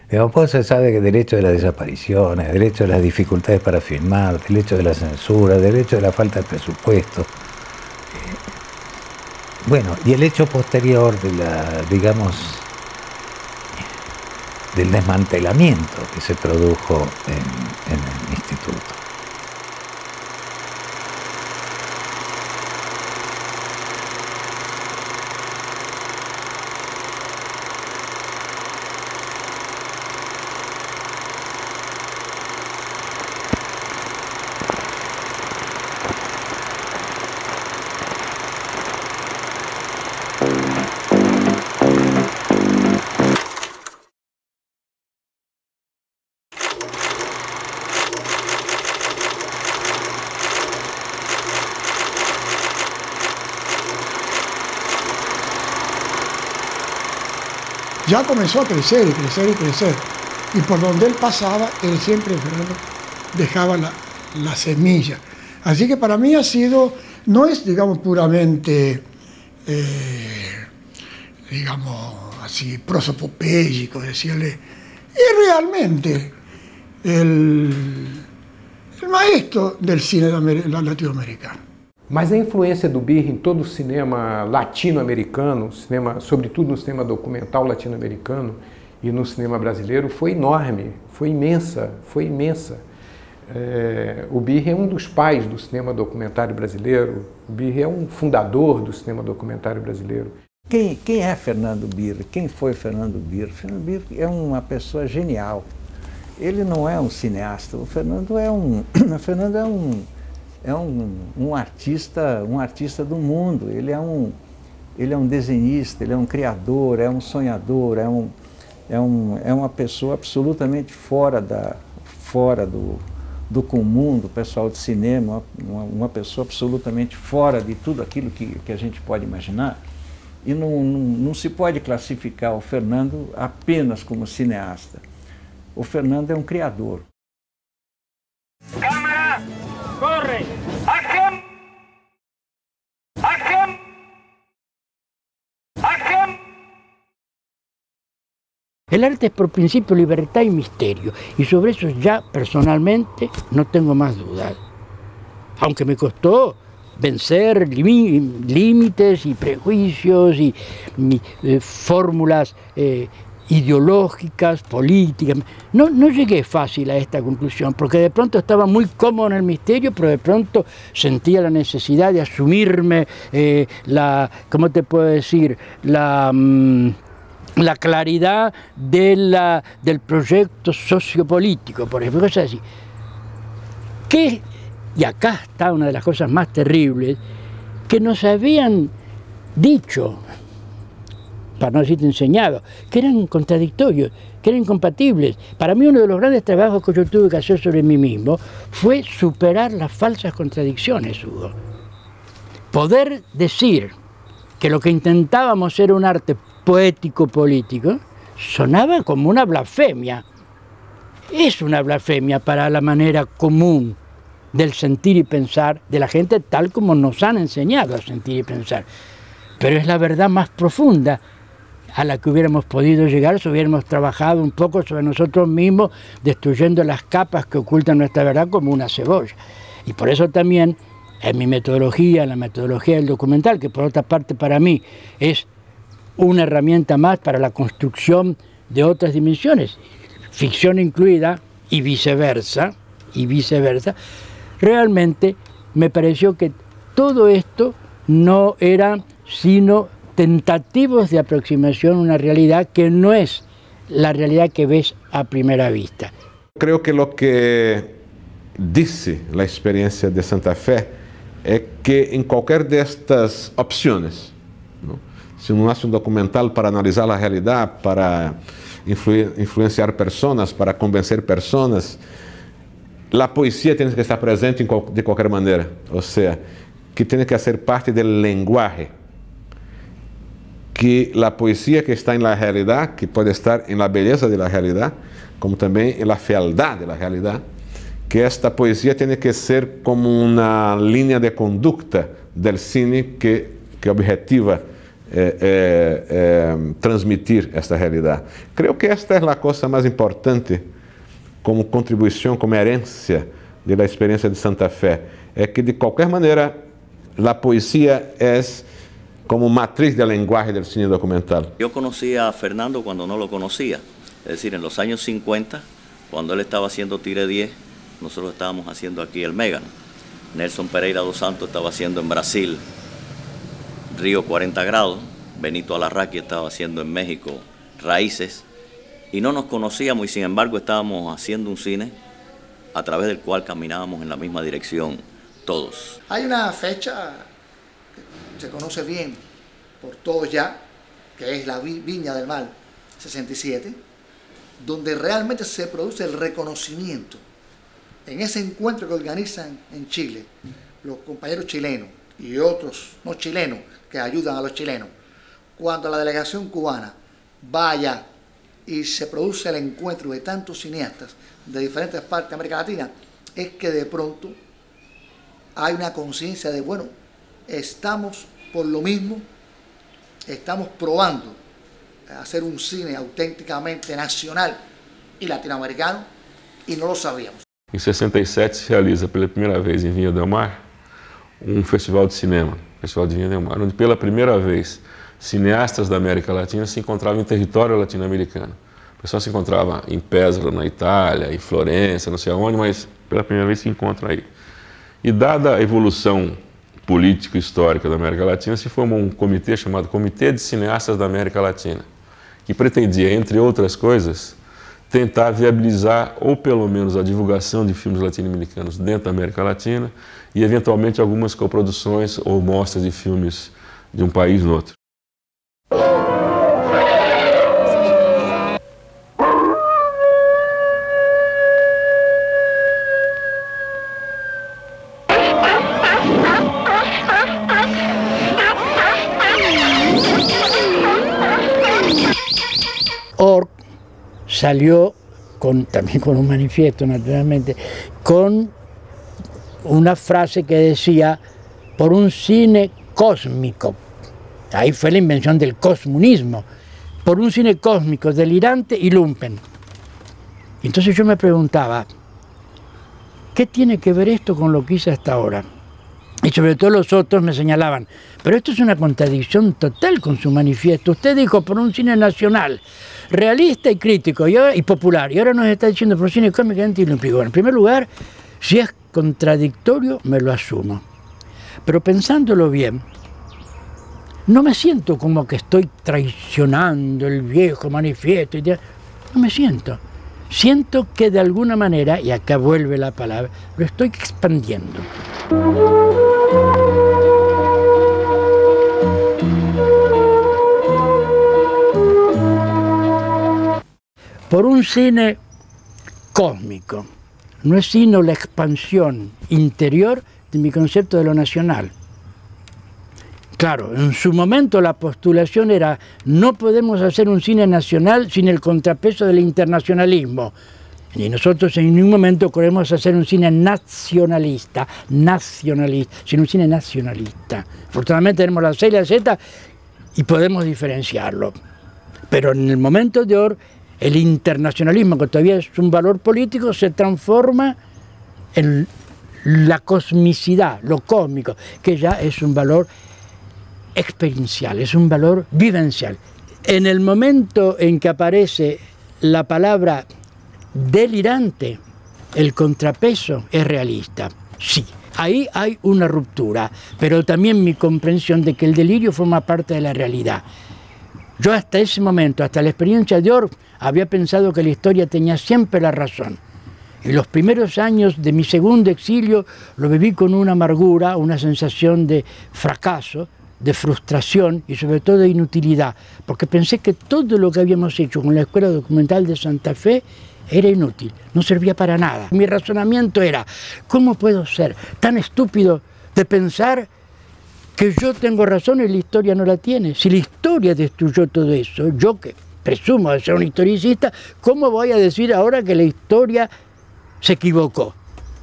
Poco se sabe que derecho de las desapariciones, derecho de las dificultades para filmar, derecho de la censura, derecho de la falta de presupuesto. Y el hecho posterior de del desmantelamiento que se produjo en el instituto. ya comenzó a crecer y crecer y crecer. Y por donde él pasaba, él siempre, Fernando, dejaba la semilla. Así que para mí ha sido, no es, digamos, puramente, digamos, así, prosopopéyico, decirle, es realmente el maestro del cine latino-americano. Mas a influência do Birri em todo o cinema latino-americano, sobretudo no cinema documental latino-americano e no cinema brasileiro, foi enorme, foi imensa, foi imensa. O Birri é um dos pais do cinema documentário brasileiro, o Birri é um fundador do cinema documentário brasileiro. Quem é Fernando Birri? Quem foi Fernando Birri? Fernando Birri é uma pessoa genial. Ele não é um cineasta, o Fernando é um artista do mundo. Ele é um desenhista, ele é um criador, é um sonhador, é uma pessoa absolutamente fora do comum, do pessoal de cinema, uma pessoa absolutamente fora de tudo aquilo que a gente pode imaginar. E não se pode classificar o Fernando apenas como cineasta. O Fernando é um criador. Cámara, corre, acción, acción, acción. El arte es por principio libertad y misterio, y sobre eso ya personalmente no tengo más dudas. Aunque me costó vencer límites y prejuicios y fórmulas ideológicas, políticas. No llegué fácil a esta conclusión, porque de pronto estaba muy cómodo en el misterio, pero de pronto sentía la necesidad de asumirme ¿cómo te puedo decir? La claridad del proyecto sociopolítico, por ejemplo, cosas así. Y acá está una de las cosas más terribles, que nos habían dicho, para no decir enseñado, que eran contradictorios, que eran incompatibles. Para mí uno de los grandes trabajos que yo tuve que hacer sobre mí mismo fue superar las falsas contradicciones, Hugo. Poder decir que lo que intentábamos era un arte poético-político sonaba como una blasfemia. Es una blasfemia para la manera común del sentir y pensar de la gente tal como nos han enseñado a sentir y pensar. Pero es la verdad más profunda a la que hubiéramos podido llegar si hubiéramos trabajado un poco sobre nosotros mismos, destruyendo las capas que ocultan nuestra verdad como una cebolla. Y por eso también en mi metodología, en la metodología del documental, que por otra parte para mí es una herramienta más para la construcción de otras dimensiones, ficción incluida y viceversa, realmente me pareció que todo esto no era sino tentativos de aproximación a una realidad que no es la realidad que ves a primera vista. Creo que lo que dice la experiencia de Santa Fe es que en cualquier de estas opciones, ¿no? Si uno hace un documental para analizar la realidad, para influenciar personas, para convencer personas, la poesía tiene que estar presente de cualquier manera, o sea, que tiene que hacer parte del lenguaje, que la poesía que está en la realidad, que puede estar en la belleza de la realidad, como también en la fealdad de la realidad, que esta poesía tiene que ser como una línea de conducta del cine que objetiva transmitir esta realidad. Creo que esta es la cosa más importante como contribución, como herencia de la experiencia de Santa Fe, es que de cualquier manera la poesía es como matriz del lenguaje del cine documental. Yo conocí a Fernando cuando no lo conocía, es decir, en los años 50, cuando él estaba haciendo Tire 10, nosotros estábamos haciendo aquí el Mégano. Nelson Pereira dos Santos estaba haciendo en Brasil Río 40 grados, Benito Alarraqui estaba haciendo en México Raíces, y no nos conocíamos y sin embargo estábamos haciendo un cine a través del cual caminábamos en la misma dirección todos. Hay una fecha que se conoce bien por todos ya, que es la Viña del Mar 67, donde realmente se produce el reconocimiento en ese encuentro que organizan en Chile los compañeros chilenos y otros no chilenos que ayudan a los chilenos, cuando la delegación cubana vaya y se produce el encuentro de tantos cineastas de diferentes partes de América Latina, es que de pronto hay una conciencia de, bueno, estamos por lo mismo, estamos probando hacer un cine auténticamente nacional y latinoamericano y no lo sabíamos. Em 67 se realiza pela primeira vez em Vinha del Mar festival de cinema, Festival de Vinha del Mar, onde pela primeira vez cineastas da América Latina se encontravam em território latino-americano. O pessoal se encontrava em Pesaro, na Itália, em Florença, não sei aonde, mas pela primeira vez se encontra aí. E dada a evolução política e histórica da América Latina, se formou um comitê chamado Comitê de Cineastas da América Latina, que pretendia, entre outras coisas, tentar viabilizar ou pelo menos a divulgação de filmes latino-americanos dentro da América Latina e eventualmente algumas coproduções ou mostras de filmes de um país no outro. Ork salió también con un manifiesto, naturalmente, con una frase que decía, por un cine cósmico. Ahí fue la invención del cosmunismo, por un cine cósmico, delirante y lumpen. Entonces yo me preguntaba, ¿qué tiene que ver esto con lo que hice hasta ahora? Y sobre todo los otros me señalaban, pero esto es una contradicción total con su manifiesto. Usted dijo por un cine nacional, realista y crítico y popular, y ahora nos está diciendo por un cine cómico y antilúmpico. Bueno, en primer lugar, si es contradictorio, me lo asumo. Pero pensándolo bien, no me siento como que estoy traicionando el viejo manifiesto. No me siento. Siento que de alguna manera, y acá vuelve la palabra, lo estoy expandiendo. Por un cine cósmico, no es sino la expansión interior de mi concepto de lo nacional. Claro, en su momento la postulación era, no podemos hacer un cine nacional sin el contrapeso del internacionalismo. Y nosotros en ningún momento queremos hacer un cine nacionalista, sino un cine nacionalista. Afortunadamente tenemos la C y la Z y podemos diferenciarlo. Pero en el momento de hoy, el internacionalismo, que todavía es un valor político, se transforma en la cosmicidad, lo cósmico, que ya es un valor experiencial, es un valor vivencial. En el momento en que aparece la palabra delirante, el contrapeso es realista. Sí, ahí hay una ruptura, pero también mi comprensión de que el delirio forma parte de la realidad. Yo hasta ese momento, hasta la experiencia de Ork, había pensado que la historia tenía siempre la razón. Y los primeros años de mi segundo exilio lo viví con una amargura, una sensación de fracaso, de frustración y sobre todo de inutilidad, porque pensé que todo lo que habíamos hecho con la Escuela Documental de Santa Fe era inútil, no servía para nada. Mi razonamiento era, ¿cómo puedo ser tan estúpido de pensar que yo tengo razón y la historia no la tiene? Si la historia destruyó todo eso, yo que presumo de ser un historicista, ¿cómo voy a decir ahora que la historia se equivocó?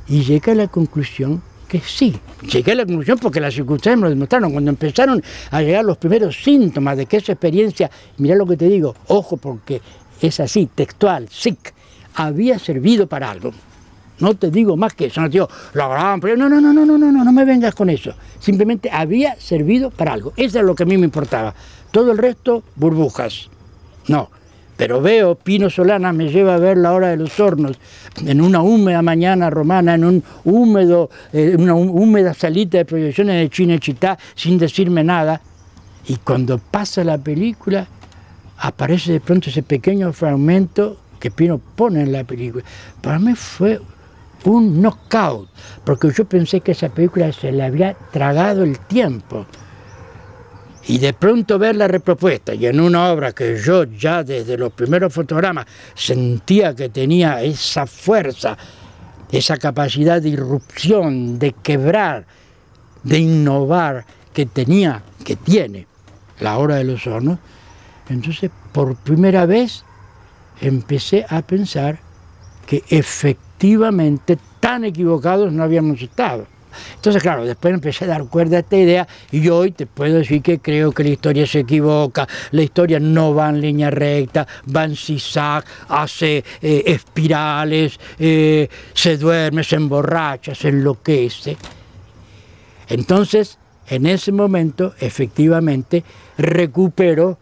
Y llegué a la conclusión que sí. Llegué a la conclusión porque las circunstancias me lo demostraron. Cuando empezaron a llegar los primeros síntomas de que esa experiencia, mirá lo que te digo, ojo porque es así, textual, SIC, había servido para algo. No te digo más que eso, no te digo, no me vengas con eso. Simplemente había servido para algo. Eso es lo que a mí me importaba. Todo el resto, burbujas. No. Pero veo, Pino Solanas me lleva a ver La Hora de los Hornos, en una húmeda mañana romana, en un una húmeda salita de proyecciones de Cinecittà, sin decirme nada. Y cuando pasa la película, aparece de pronto ese pequeño fragmento que Pino pone en la película. Para mí fue un knockout, porque yo pensé que esa película se le había tragado el tiempo. Y de pronto ver la repropuesta, y en una obra que yo ya desde los primeros fotogramas sentía que tenía esa fuerza, esa capacidad de irrupción, de quebrar, de innovar que tiene La Hora de los Hornos, entonces por primera vez empecé a pensar que efectivamente tan equivocados no habíamos estado. Entonces, claro, después empecé a dar cuerda a esta idea y hoy te puedo decir que creo que la historia se equivoca, la historia no va en línea recta, va en zigzag, hace espirales, se duerme, se emborracha, se enloquece. Entonces, en ese momento, efectivamente, recupero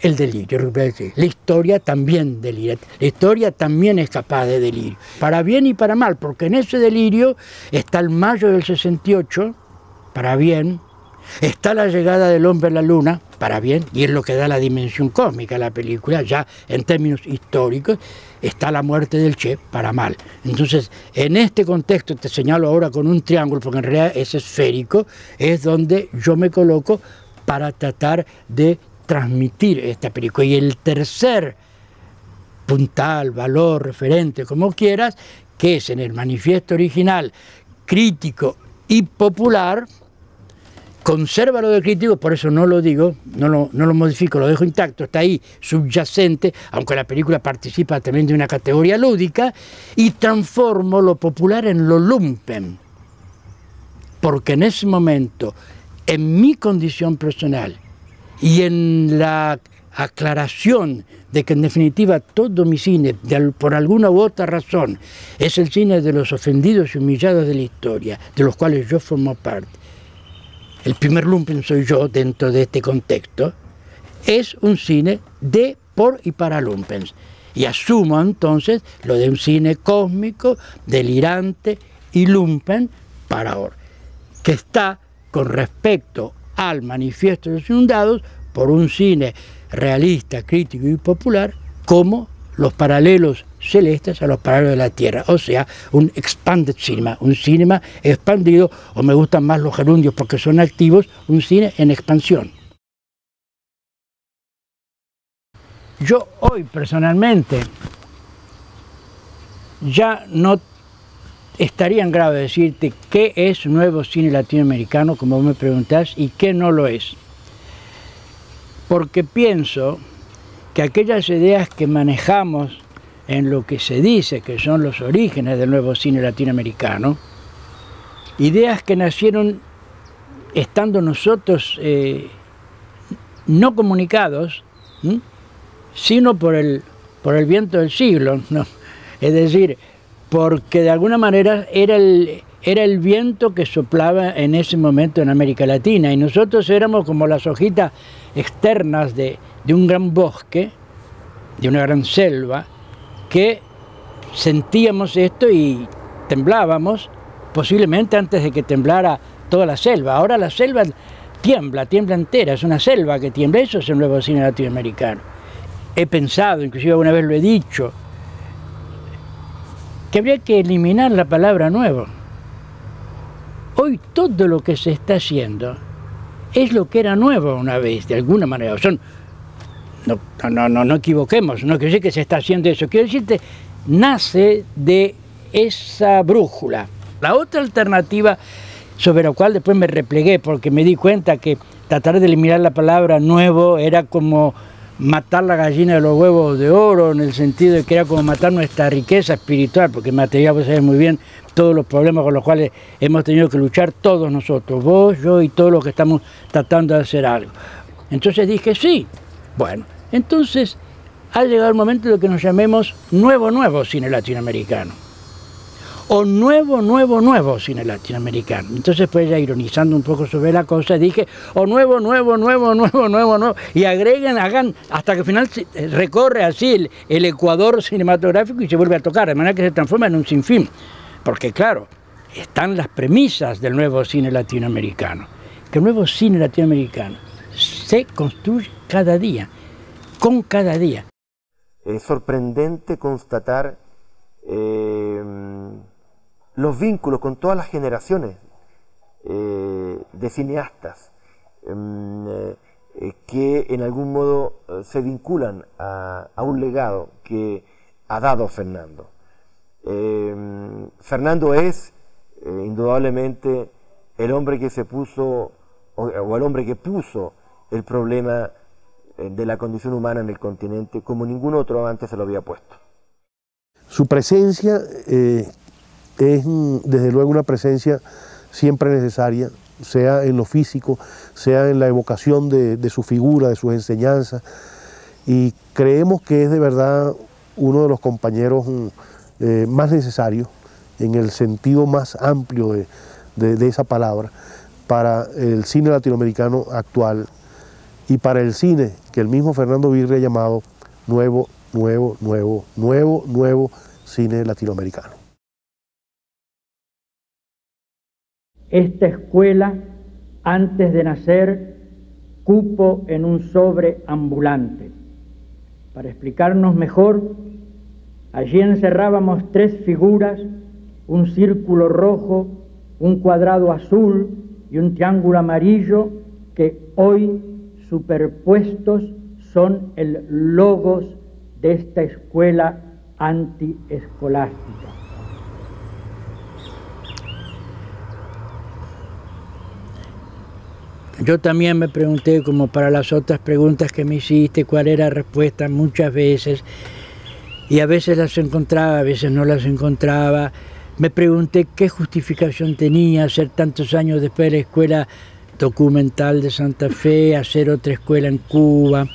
el delirio. La historia también delira, la historia también es capaz de delirio, para bien y para mal, porque en ese delirio está el mayo del 68, para bien, está la llegada del hombre a la luna, para bien, y es lo que da la dimensión cósmica a la película, ya en términos históricos, está la muerte del Che, para mal. Entonces, en este contexto, te señalo ahora con un triángulo, porque en realidad es esférico, es donde yo me coloco para tratar de transmitir esta película. Y el tercer puntal, valor, referente, como quieras, que es en el manifiesto original, crítico y popular, conserva lo de crítico, por eso no lo digo, no lo modifico, lo dejo intacto, está ahí subyacente, aunque la película participa también de una categoría lúdica, y transformo lo popular en lo lumpen, porque en ese momento, en mi condición personal, y en la aclaración de que en definitiva todo mi cine, por alguna u otra razón, es el cine de los ofendidos y humillados de la historia, de los cuales yo formo parte. El primer lumpen soy yo dentro de este contexto. Es un cine de, por y para lumpens. Y asumo entonces lo de un cine cósmico, delirante y lumpen para ahora, que está con respecto al manifiesto de los inundados por un cine realista, crítico y popular, como los paralelos celestes a los paralelos de la Tierra, o sea, un expanded cinema, un cinema expandido, o me gustan más los gerundios porque son activos, un cine en expansión. Yo hoy personalmente ya no estaría en grado de decirte qué es nuevo cine latinoamericano, como me preguntás, y qué no lo es. Porque pienso que aquellas ideas que manejamos en lo que se dice que son los orígenes del nuevo cine latinoamericano, ideas que nacieron estando nosotros no comunicados, sino por el viento del siglo, ¿no? Es decir, porque de alguna manera era el viento que soplaba en ese momento en América Latina, y nosotros éramos como las hojitas externas de un gran bosque, de una gran selva, que sentíamos esto y temblábamos, posiblemente antes de que temblara toda la selva. Ahora la selva tiembla entera, es una selva que tiembla. Eso es el nuevo cine latinoamericano. He pensado, inclusive alguna vez lo he dicho, que habría que eliminar la palabra nuevo. Hoy todo lo que se está haciendo es lo que era nuevo una vez, de alguna manera. No equivoquemos, no quiero decir que se está haciendo eso, quiero decirte, nace de esa brújula. La otra alternativa, sobre la cual después me replegué, porque me di cuenta que tratar de eliminar la palabra nuevo era como matar la gallina de los huevos de oro, en el sentido de que era como matar nuestra riqueza espiritual, porque material, vos sabés muy bien todos los problemas con los cuales hemos tenido que luchar todos nosotros, vos, yo y todos los que estamos tratando de hacer algo. Entonces dije, sí, bueno, entonces ha llegado el momento de lo que nos llamemos nuevo cine latinoamericano, o nuevo cine latinoamericano. Entonces, pues ya ironizando un poco sobre la cosa, dije, o nuevo, y agreguen, hagan, hasta que al final recorre así el ecuador cinematográfico y se vuelve a tocar, de manera que se transforma en un sinfín. Porque claro, están las premisas del nuevo cine latinoamericano, que el nuevo cine latinoamericano se construye cada día, con cada día. Es sorprendente constatar los vínculos con todas las generaciones de cineastas que en algún modo se vinculan a un legado que ha dado Fernando. Fernando es indudablemente el hombre que se puso, o el hombre que puso el problema de la condición humana en el continente como ningún otro antes se lo había puesto. Su presencia es desde luego una presencia siempre necesaria, sea en lo físico, sea en la evocación de su figura, de sus enseñanzas, y creemos que es de verdad uno de los compañeros más necesarios en el sentido más amplio de esa palabra para el cine latinoamericano actual y para el cine que el mismo Fernando Birri ha llamado nuevo cine latinoamericano. Esta escuela, antes de nacer, cupo en un sobre ambulante. Para explicarnos mejor, allí encerrábamos 3 figuras, un círculo rojo, un cuadrado azul y un triángulo amarillo que hoy, superpuestos, son el logos de esta escuela antiescolástica. Yo también me pregunté, como para las otras preguntas que me hiciste, cuál era la respuesta muchas veces, y a veces las encontraba, a veces no las encontraba. Me pregunté qué justificación tenía hacer tantos años después de la escuela documental de Santa Fe, hacer otra escuela en Cuba.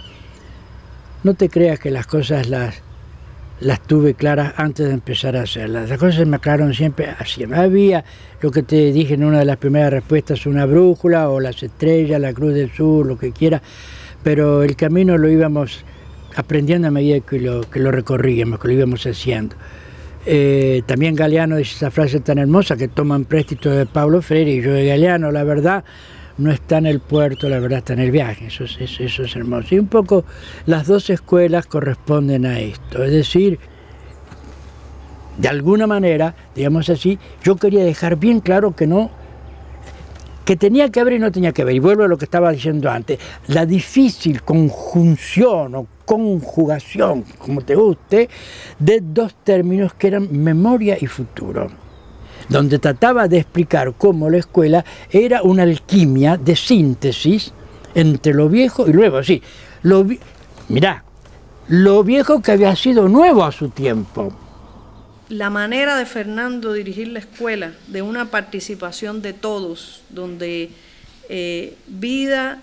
No te creas que las cosas las tuve claras antes de empezar a hacerlas. Las cosas se me aclararon siempre así. Había lo que te dije en una de las primeras respuestas, una brújula o las estrellas, la Cruz del Sur, lo que quiera, pero el camino lo íbamos aprendiendo a medida que lo recorríamos, que lo íbamos haciendo. También Galeano dice esa frase tan hermosa que toman préstito de Pablo Freire, y yo de Galeano, la verdad no está en el puerto, la verdad está en el viaje, eso es hermoso. Y un poco las dos escuelas corresponden a esto, es decir, de alguna manera, digamos así, yo quería dejar bien claro que tenía que haber y no tenía que haber, y vuelvo a lo que estaba diciendo antes, la difícil conjunción o conjugación, como te guste, de 2 términos que eran memoria y futuro, donde trataba de explicar cómo la escuela era una alquimia de síntesis entre lo viejo y nuevo. Sí, mirá, lo viejo que había sido nuevo a su tiempo. La manera de Fernando dirigir la escuela, de una participación de todos, donde vida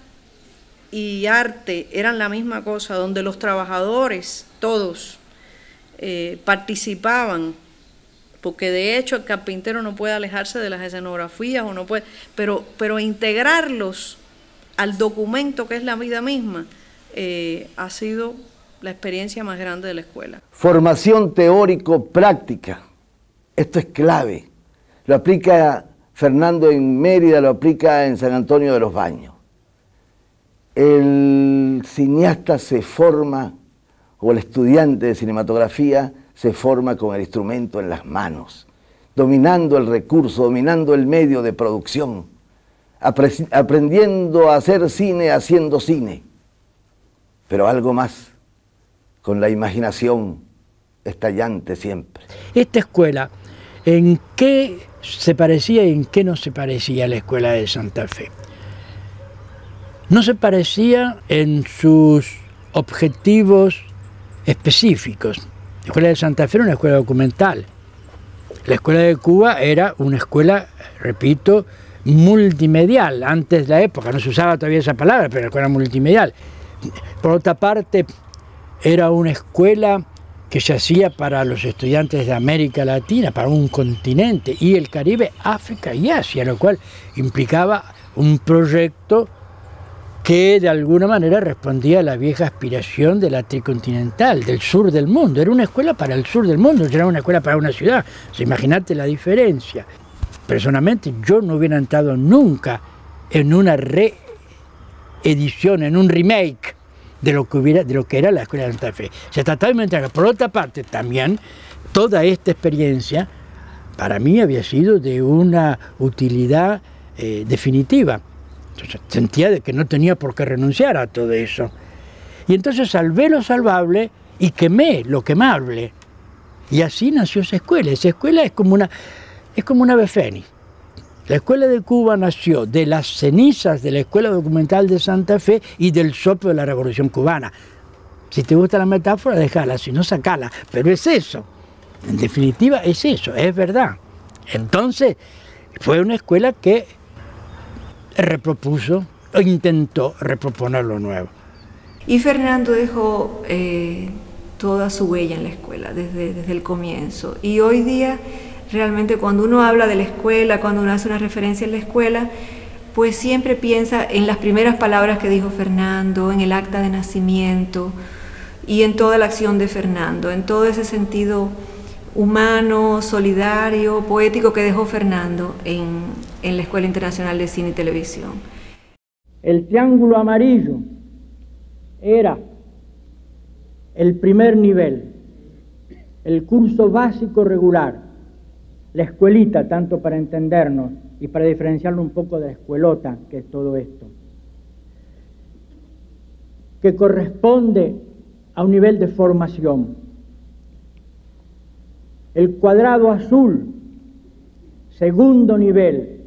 y arte eran la misma cosa, donde los trabajadores, todos, participaban, porque de hecho el carpintero no puede alejarse de las escenografías, o no puede, pero integrarlos al documento que es la vida misma, ha sido la experiencia más grande de la escuela. Formación teórico-práctica, esto es clave. Lo aplica Fernando en Mérida, lo aplica en San Antonio de los Baños. El cineasta se forma, o el estudiante de cinematografía se forma con el instrumento en las manos, dominando el recurso, dominando el medio de producción, aprendiendo a hacer cine haciendo cine, pero algo más, con la imaginación estallante siempre. Esta escuela, ¿en qué se parecía y en qué no se parecía a la escuela de Santa Fe? No se parecía en sus objetivos específicos. La escuela de Santa Fe era una escuela documental. La escuela de Cuba era una escuela, repito, multimedial. Antes de la época no se usaba todavía esa palabra, pero la escuela multimedial. Por otra parte, era una escuela que se hacía para los estudiantes de América Latina, para un continente, y el Caribe, África y Asia, lo cual implicaba un proyecto que de alguna manera respondía a la vieja aspiración de la tricontinental, del sur del mundo. Era una escuela para el sur del mundo, era una escuela para una ciudad. O sea, imagínate la diferencia. Personalmente, yo no hubiera entrado nunca en una reedición, en un remake de lo que era la escuela de Santa Fe. Se trataba de entrar. Por otra parte, también, toda esta experiencia, para mí había sido de una utilidad definitiva. Entonces, sentía de que no tenía por qué renunciar a todo eso. Y entonces salvé lo salvable y quemé lo quemable. Y así nació esa escuela. Esa escuela es como una ave fénix. La Escuela de Cuba nació de las cenizas de la Escuela Documental de Santa Fe y del soplo de la Revolución Cubana. Si te gusta la metáfora, déjala, si no, sacala. Pero es eso. En definitiva, es eso, es verdad. Entonces, fue una escuela que repropuso, o intentó reproponer lo nuevo. Y Fernando dejó toda su huella en la escuela desde el comienzo. Y hoy día, realmente cuando uno habla de la escuela, cuando uno hace una referencia en la escuela, pues siempre piensa en las primeras palabras que dijo Fernando, en el acta de nacimiento y en toda la acción de Fernando, en todo ese sentido humano, solidario, poético que dejó Fernando en la Escuela Internacional de Cine y Televisión. El triángulo amarillo era el primer nivel, el curso básico regular, la escuelita, tanto para entendernos y para diferenciarlo un poco de la escuelota, que es todo esto, que corresponde a un nivel de formación. El cuadrado azul, segundo nivel,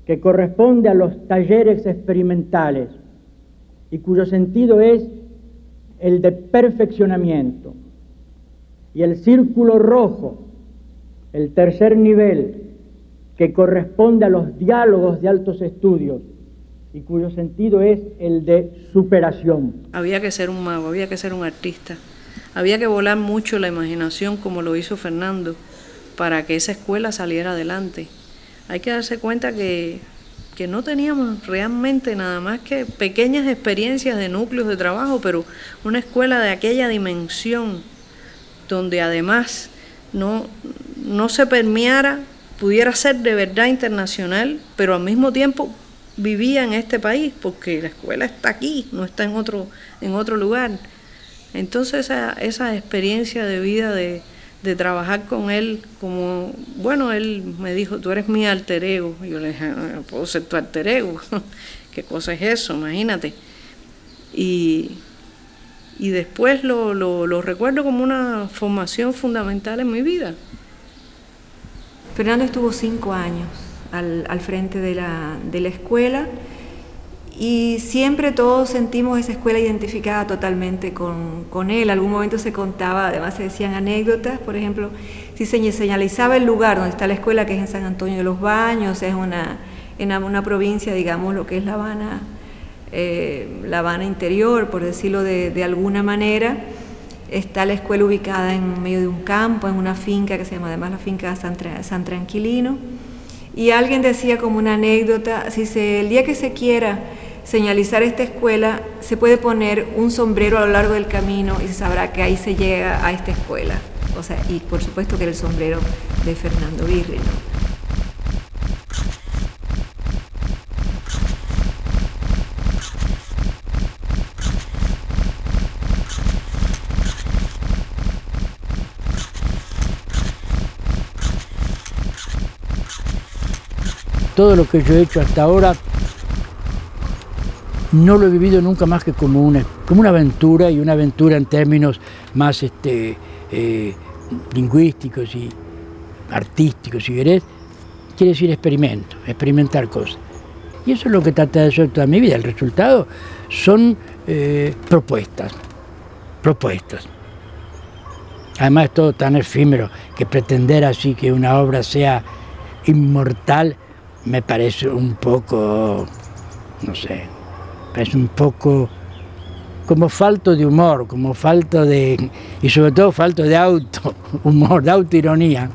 que corresponde a los talleres experimentales y cuyo sentido es el de perfeccionamiento. Y el círculo rojo, el tercer nivel, que corresponde a los diálogos de altos estudios y cuyo sentido es el de superación. Había que ser un mago, había que ser un artista, había que volar mucho la imaginación como lo hizo Fernando para que esa escuela saliera adelante. Hay que darse cuenta que no teníamos realmente nada más que pequeñas experiencias de núcleos de trabajo, pero una escuela de aquella dimensión donde además no se permeara, pudiera ser de verdad internacional, pero al mismo tiempo vivía en este país, porque la escuela está aquí, no está en otro lugar. Entonces esa experiencia de vida de trabajar con él, como, bueno, él me dijo, tú eres mi alter ego. Y yo le dije, no puedo ser tu alter ego. ¿Qué cosa es eso? Imagínate. Y después lo recuerdo como una formación fundamental en mi vida. Fernando estuvo 5 años al frente de la escuela y siempre todos sentimos esa escuela identificada totalmente con él. Algún momento se contaba, además se decían anécdotas, por ejemplo, si se señalizaba el lugar donde está la escuela, que es en San Antonio de los Baños, es en una provincia, digamos, lo que es La Habana interior, por decirlo de alguna manera. Está la escuela ubicada en medio de un campo, en una finca que se llama además la finca San Tranquilino. Y alguien decía como una anécdota, el día que se quiera señalizar esta escuela, se puede poner un sombrero a lo largo del camino y se sabrá que ahí se llega a esta escuela. O sea, y por supuesto que era el sombrero de Fernando Birri, ¿no? Todo lo que yo he hecho hasta ahora no lo he vivido nunca más que como una aventura, y una aventura en términos más lingüísticos y artísticos, si querés, quiere decir experimentar cosas. Y eso es lo que traté de hacer toda mi vida. El resultado son propuestas. Además es todo tan efímero que pretender así que una obra sea inmortal me parece un poco, no sé, parece un poco como falto de humor, como falto de, y sobre todo falto de humor, de autoironía.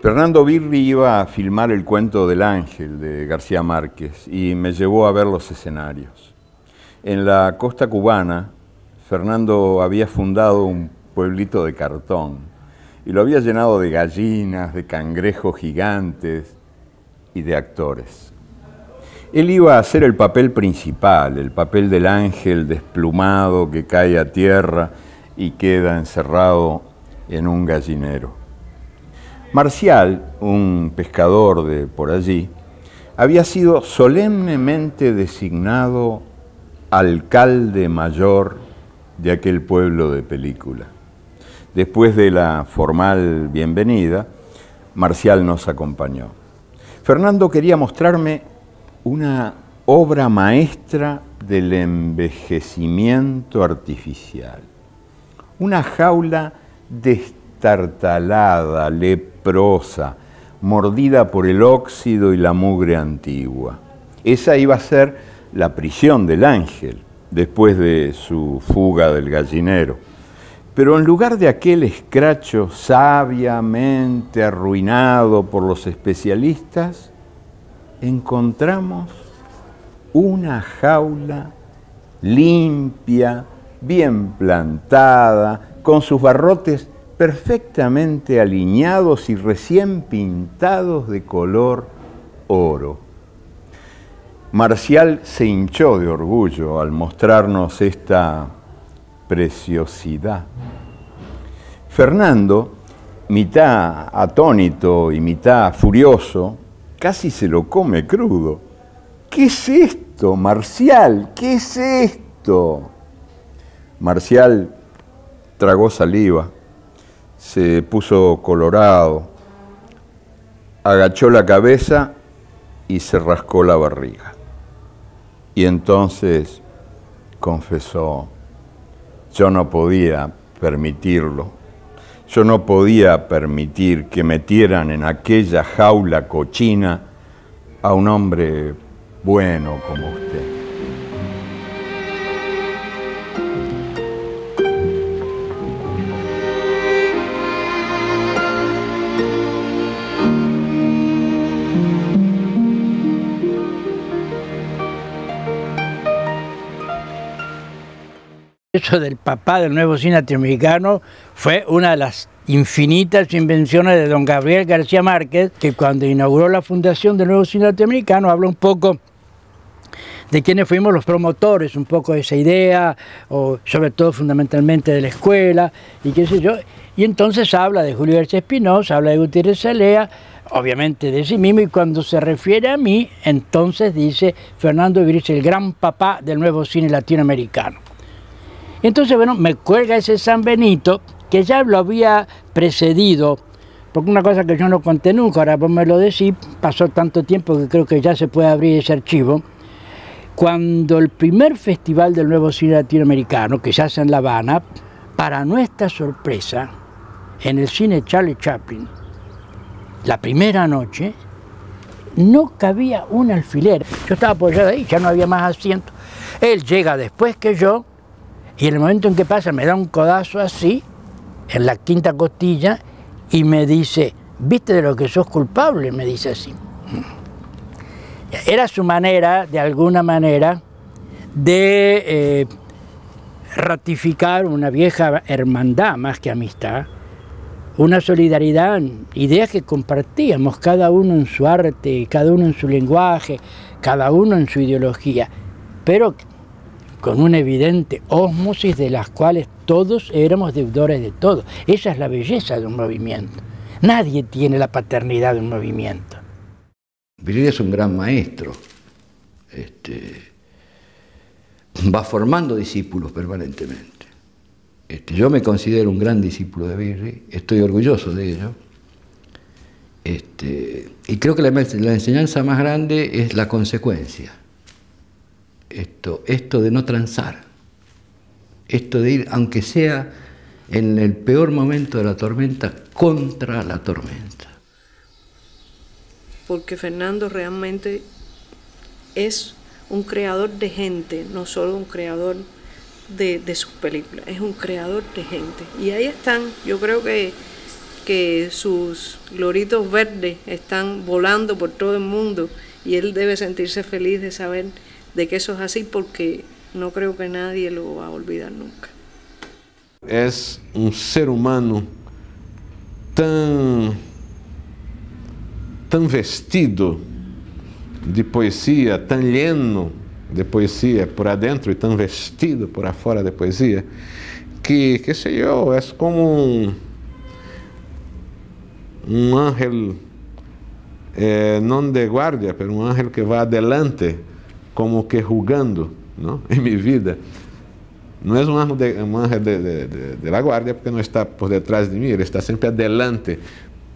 Fernando Birri iba a filmar El cuento del ángel de García Márquez y me llevó a ver los escenarios. En la costa cubana, Fernando había fundado un pueblito de cartón y lo había llenado de gallinas, de cangrejos gigantes y de actores. Él iba a hacer el papel principal, el papel del ángel desplumado que cae a tierra y queda encerrado en un gallinero. Marcial, un pescador de por allí, había sido solemnemente designado alcalde mayor de aquel pueblo de película. Después de la formal bienvenida, Marcial nos acompañó. Fernando quería mostrarme una obra maestra del envejecimiento artificial. Una jaula destartalada, leprosa, mordida por el óxido y la mugre antigua. Esa iba a ser la prisión del ángel, después de su fuga del gallinero. Pero en lugar de aquel escracho sabiamente arruinado por los especialistas, encontramos una jaula limpia, bien plantada, con sus barrotes perfectamente alineados y recién pintados de color oro. Marcial se hinchó de orgullo al mostrarnos esta preciosidad. Fernando, mitad atónito y mitad furioso, casi se lo come crudo. ¿Qué es esto, Marcial? ¿Qué es esto? Marcial tragó saliva, se puso colorado, agachó la cabeza y se rascó la barriga. Y entonces confesó: yo no podía permitirlo, yo no podía permitir que metieran en aquella jaula cochina a un hombre bueno como usted. Eso del papá del nuevo cine latinoamericano fue una de las infinitas invenciones de don Gabriel García Márquez, que cuando inauguró la fundación del nuevo cine latinoamericano habla un poco de quienes fuimos los promotores, un poco de esa idea, o sobre todo fundamentalmente de la escuela, y qué sé yo. Y entonces habla de Julio García Espinosa, habla de Gutiérrez Alea, obviamente de sí mismo, y cuando se refiere a mí, entonces dice Fernando Viris, el gran papá del nuevo cine latinoamericano. Entonces, bueno, me cuelga ese San Benito, que ya lo había precedido, porque una cosa que yo no conté nunca, ahora vos me lo decís, pasó tanto tiempo que creo que ya se puede abrir ese archivo, cuando el primer festival del nuevo cine latinoamericano, que se hace en La Habana, para nuestra sorpresa, en el cine Charlie Chaplin, la primera noche, no cabía un alfiler. Yo estaba apoyado ahí, ya no había más asientos. Él llega después que yo, y en el momento en que pasa me da un codazo así, en la quinta costilla, y me dice, ¿viste de lo que sos culpable? Me dice así. Era su manera, de alguna manera, de ratificar una vieja hermandad, más que amistad, una solidaridad, ideas que compartíamos, cada uno en su arte, cada uno en su lenguaje, cada uno en su ideología, pero con una evidente ósmosis de las cuales todos éramos deudores de todo. Esa es la belleza de un movimiento. Nadie tiene la paternidad de un movimiento. Viris es un gran maestro. Va formando discípulos permanentemente. Yo me considero un gran discípulo de Viris, estoy orgulloso de ello. Y creo que la enseñanza más grande es la consecuencia. Esto de no transar, esto de ir, aunque sea en el peor momento de la tormenta, contra la tormenta. Porque Fernando realmente es un creador de gente, no solo un creador de sus películas, es un creador de gente. Y ahí están, yo creo que sus loritos verdes están volando por todo el mundo y él debe sentirse feliz de saber de que eso es así, porque no creo que nadie lo va a olvidar nunca. Es un ser humano tan vestido de poesía, tan lleno de poesía por adentro y tan vestido por afuera de poesía, que, qué sé yo, es como um ángel não de guarda, mas um ángel que vai adelante, como que jugando, não? Em minha vida. Não é um ángel de la guardia, porque não está por detrás de mim, ele está sempre adelante,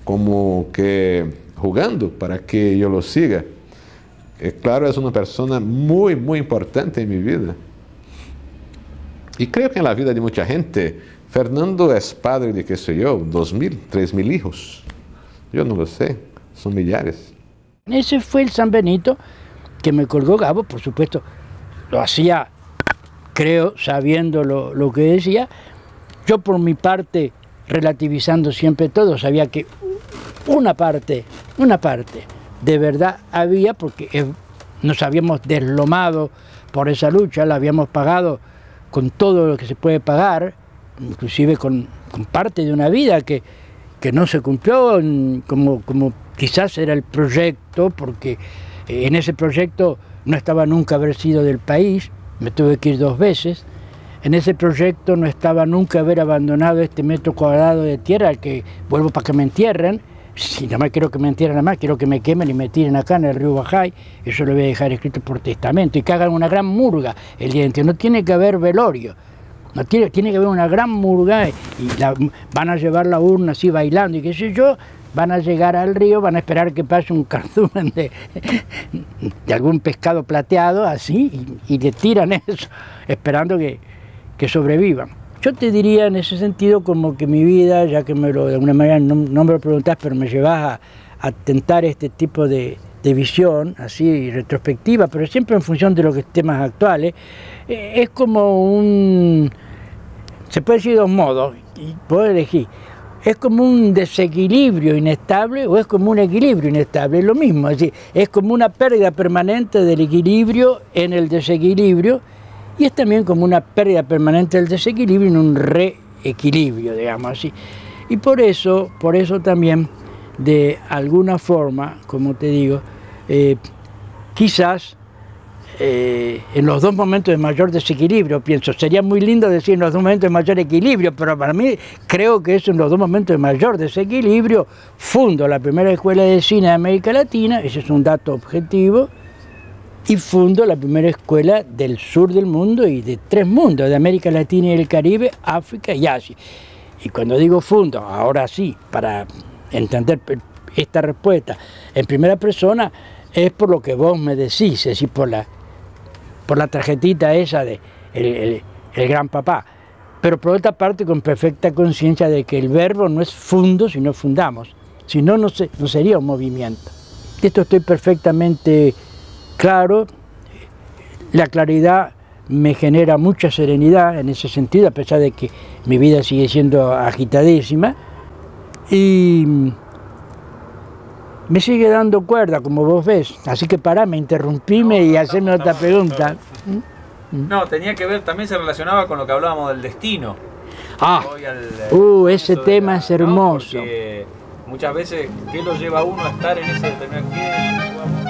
como que jugando para que eu lo siga. Claro, é uma pessoa muito, muito importante em minha vida. E creio que na vida de muita gente, Fernando é padre de, que sei eu, 2.000, 3.000 hijos. Eu não lo sé, são milhares. Ese fue el San Benito que me colgó Gabo, por supuesto, lo hacía, creo, sabiendo lo que decía. Yo por mi parte, relativizando siempre todo, sabía que una parte de verdad había, porque nos habíamos deslomado por esa lucha, la habíamos pagado con todo lo que se puede pagar, inclusive con parte de una vida que no se cumplió como quizás era el proyecto, porque en ese proyecto no estaba nunca haber sido del país, me tuve que ir 2 veces. En ese proyecto no estaba nunca haber abandonado este metro cuadrado de tierra al que vuelvo para que me entierren. Si nada más quiero que me entierren, nada más quiero que me quemen y me tiren acá en el río Bajay. Eso lo voy a dejar escrito por testamento y que hagan una gran murga el día entero. No tiene que haber velorio, no tiene que haber una gran murga y van a llevar la urna así bailando y qué sé yo. Van a llegar al río, van a esperar que pase un cardumen de algún pescado plateado así y le tiran eso, esperando que sobrevivan. Yo te diría en ese sentido como que mi vida, ya que de alguna manera no me lo preguntás, pero me llevas a tentar este tipo de visión, así retrospectiva, pero siempre en función de los temas actuales, es como se puede decir de 2 modos, y puedo elegir. Es como un desequilibrio inestable o es como un equilibrio inestable, es lo mismo, es decir, es como una pérdida permanente del equilibrio en el desequilibrio y es también como una pérdida permanente del desequilibrio en un reequilibrio, digamos así. Y por eso también, de alguna forma, como te digo, quizás en los 2 momentos de mayor desequilibrio, pienso, sería muy lindo decir en los 2 momentos de mayor equilibrio, pero para mí creo que es en los 2 momentos de mayor desequilibrio, fundo la primera escuela de cine de América Latina, ese es un dato objetivo, y fundo la primera escuela del sur del mundo y de 3 mundos, de América Latina y el Caribe, África y Asia. Y cuando digo fundo, ahora sí, para entender esta respuesta en primera persona, es por lo que vos me decís, es decir, por la tarjetita esa de el gran papá. Pero por otra parte con perfecta conciencia de que el verbo no es fundo, sino fundamos. Si no, no sería un movimiento. De esto estoy perfectamente claro. La claridad me genera mucha serenidad en ese sentido, a pesar de que mi vida sigue siendo agitadísima. Y me sigue dando cuerda, como vos ves. Así que parame, interrumpime y haceme otra pregunta. No, tenía que ver, también se relacionaba con lo que hablábamos del destino. Ese tema es hermoso. Porque muchas veces, ¿qué lo lleva a uno a estar en ese determinado?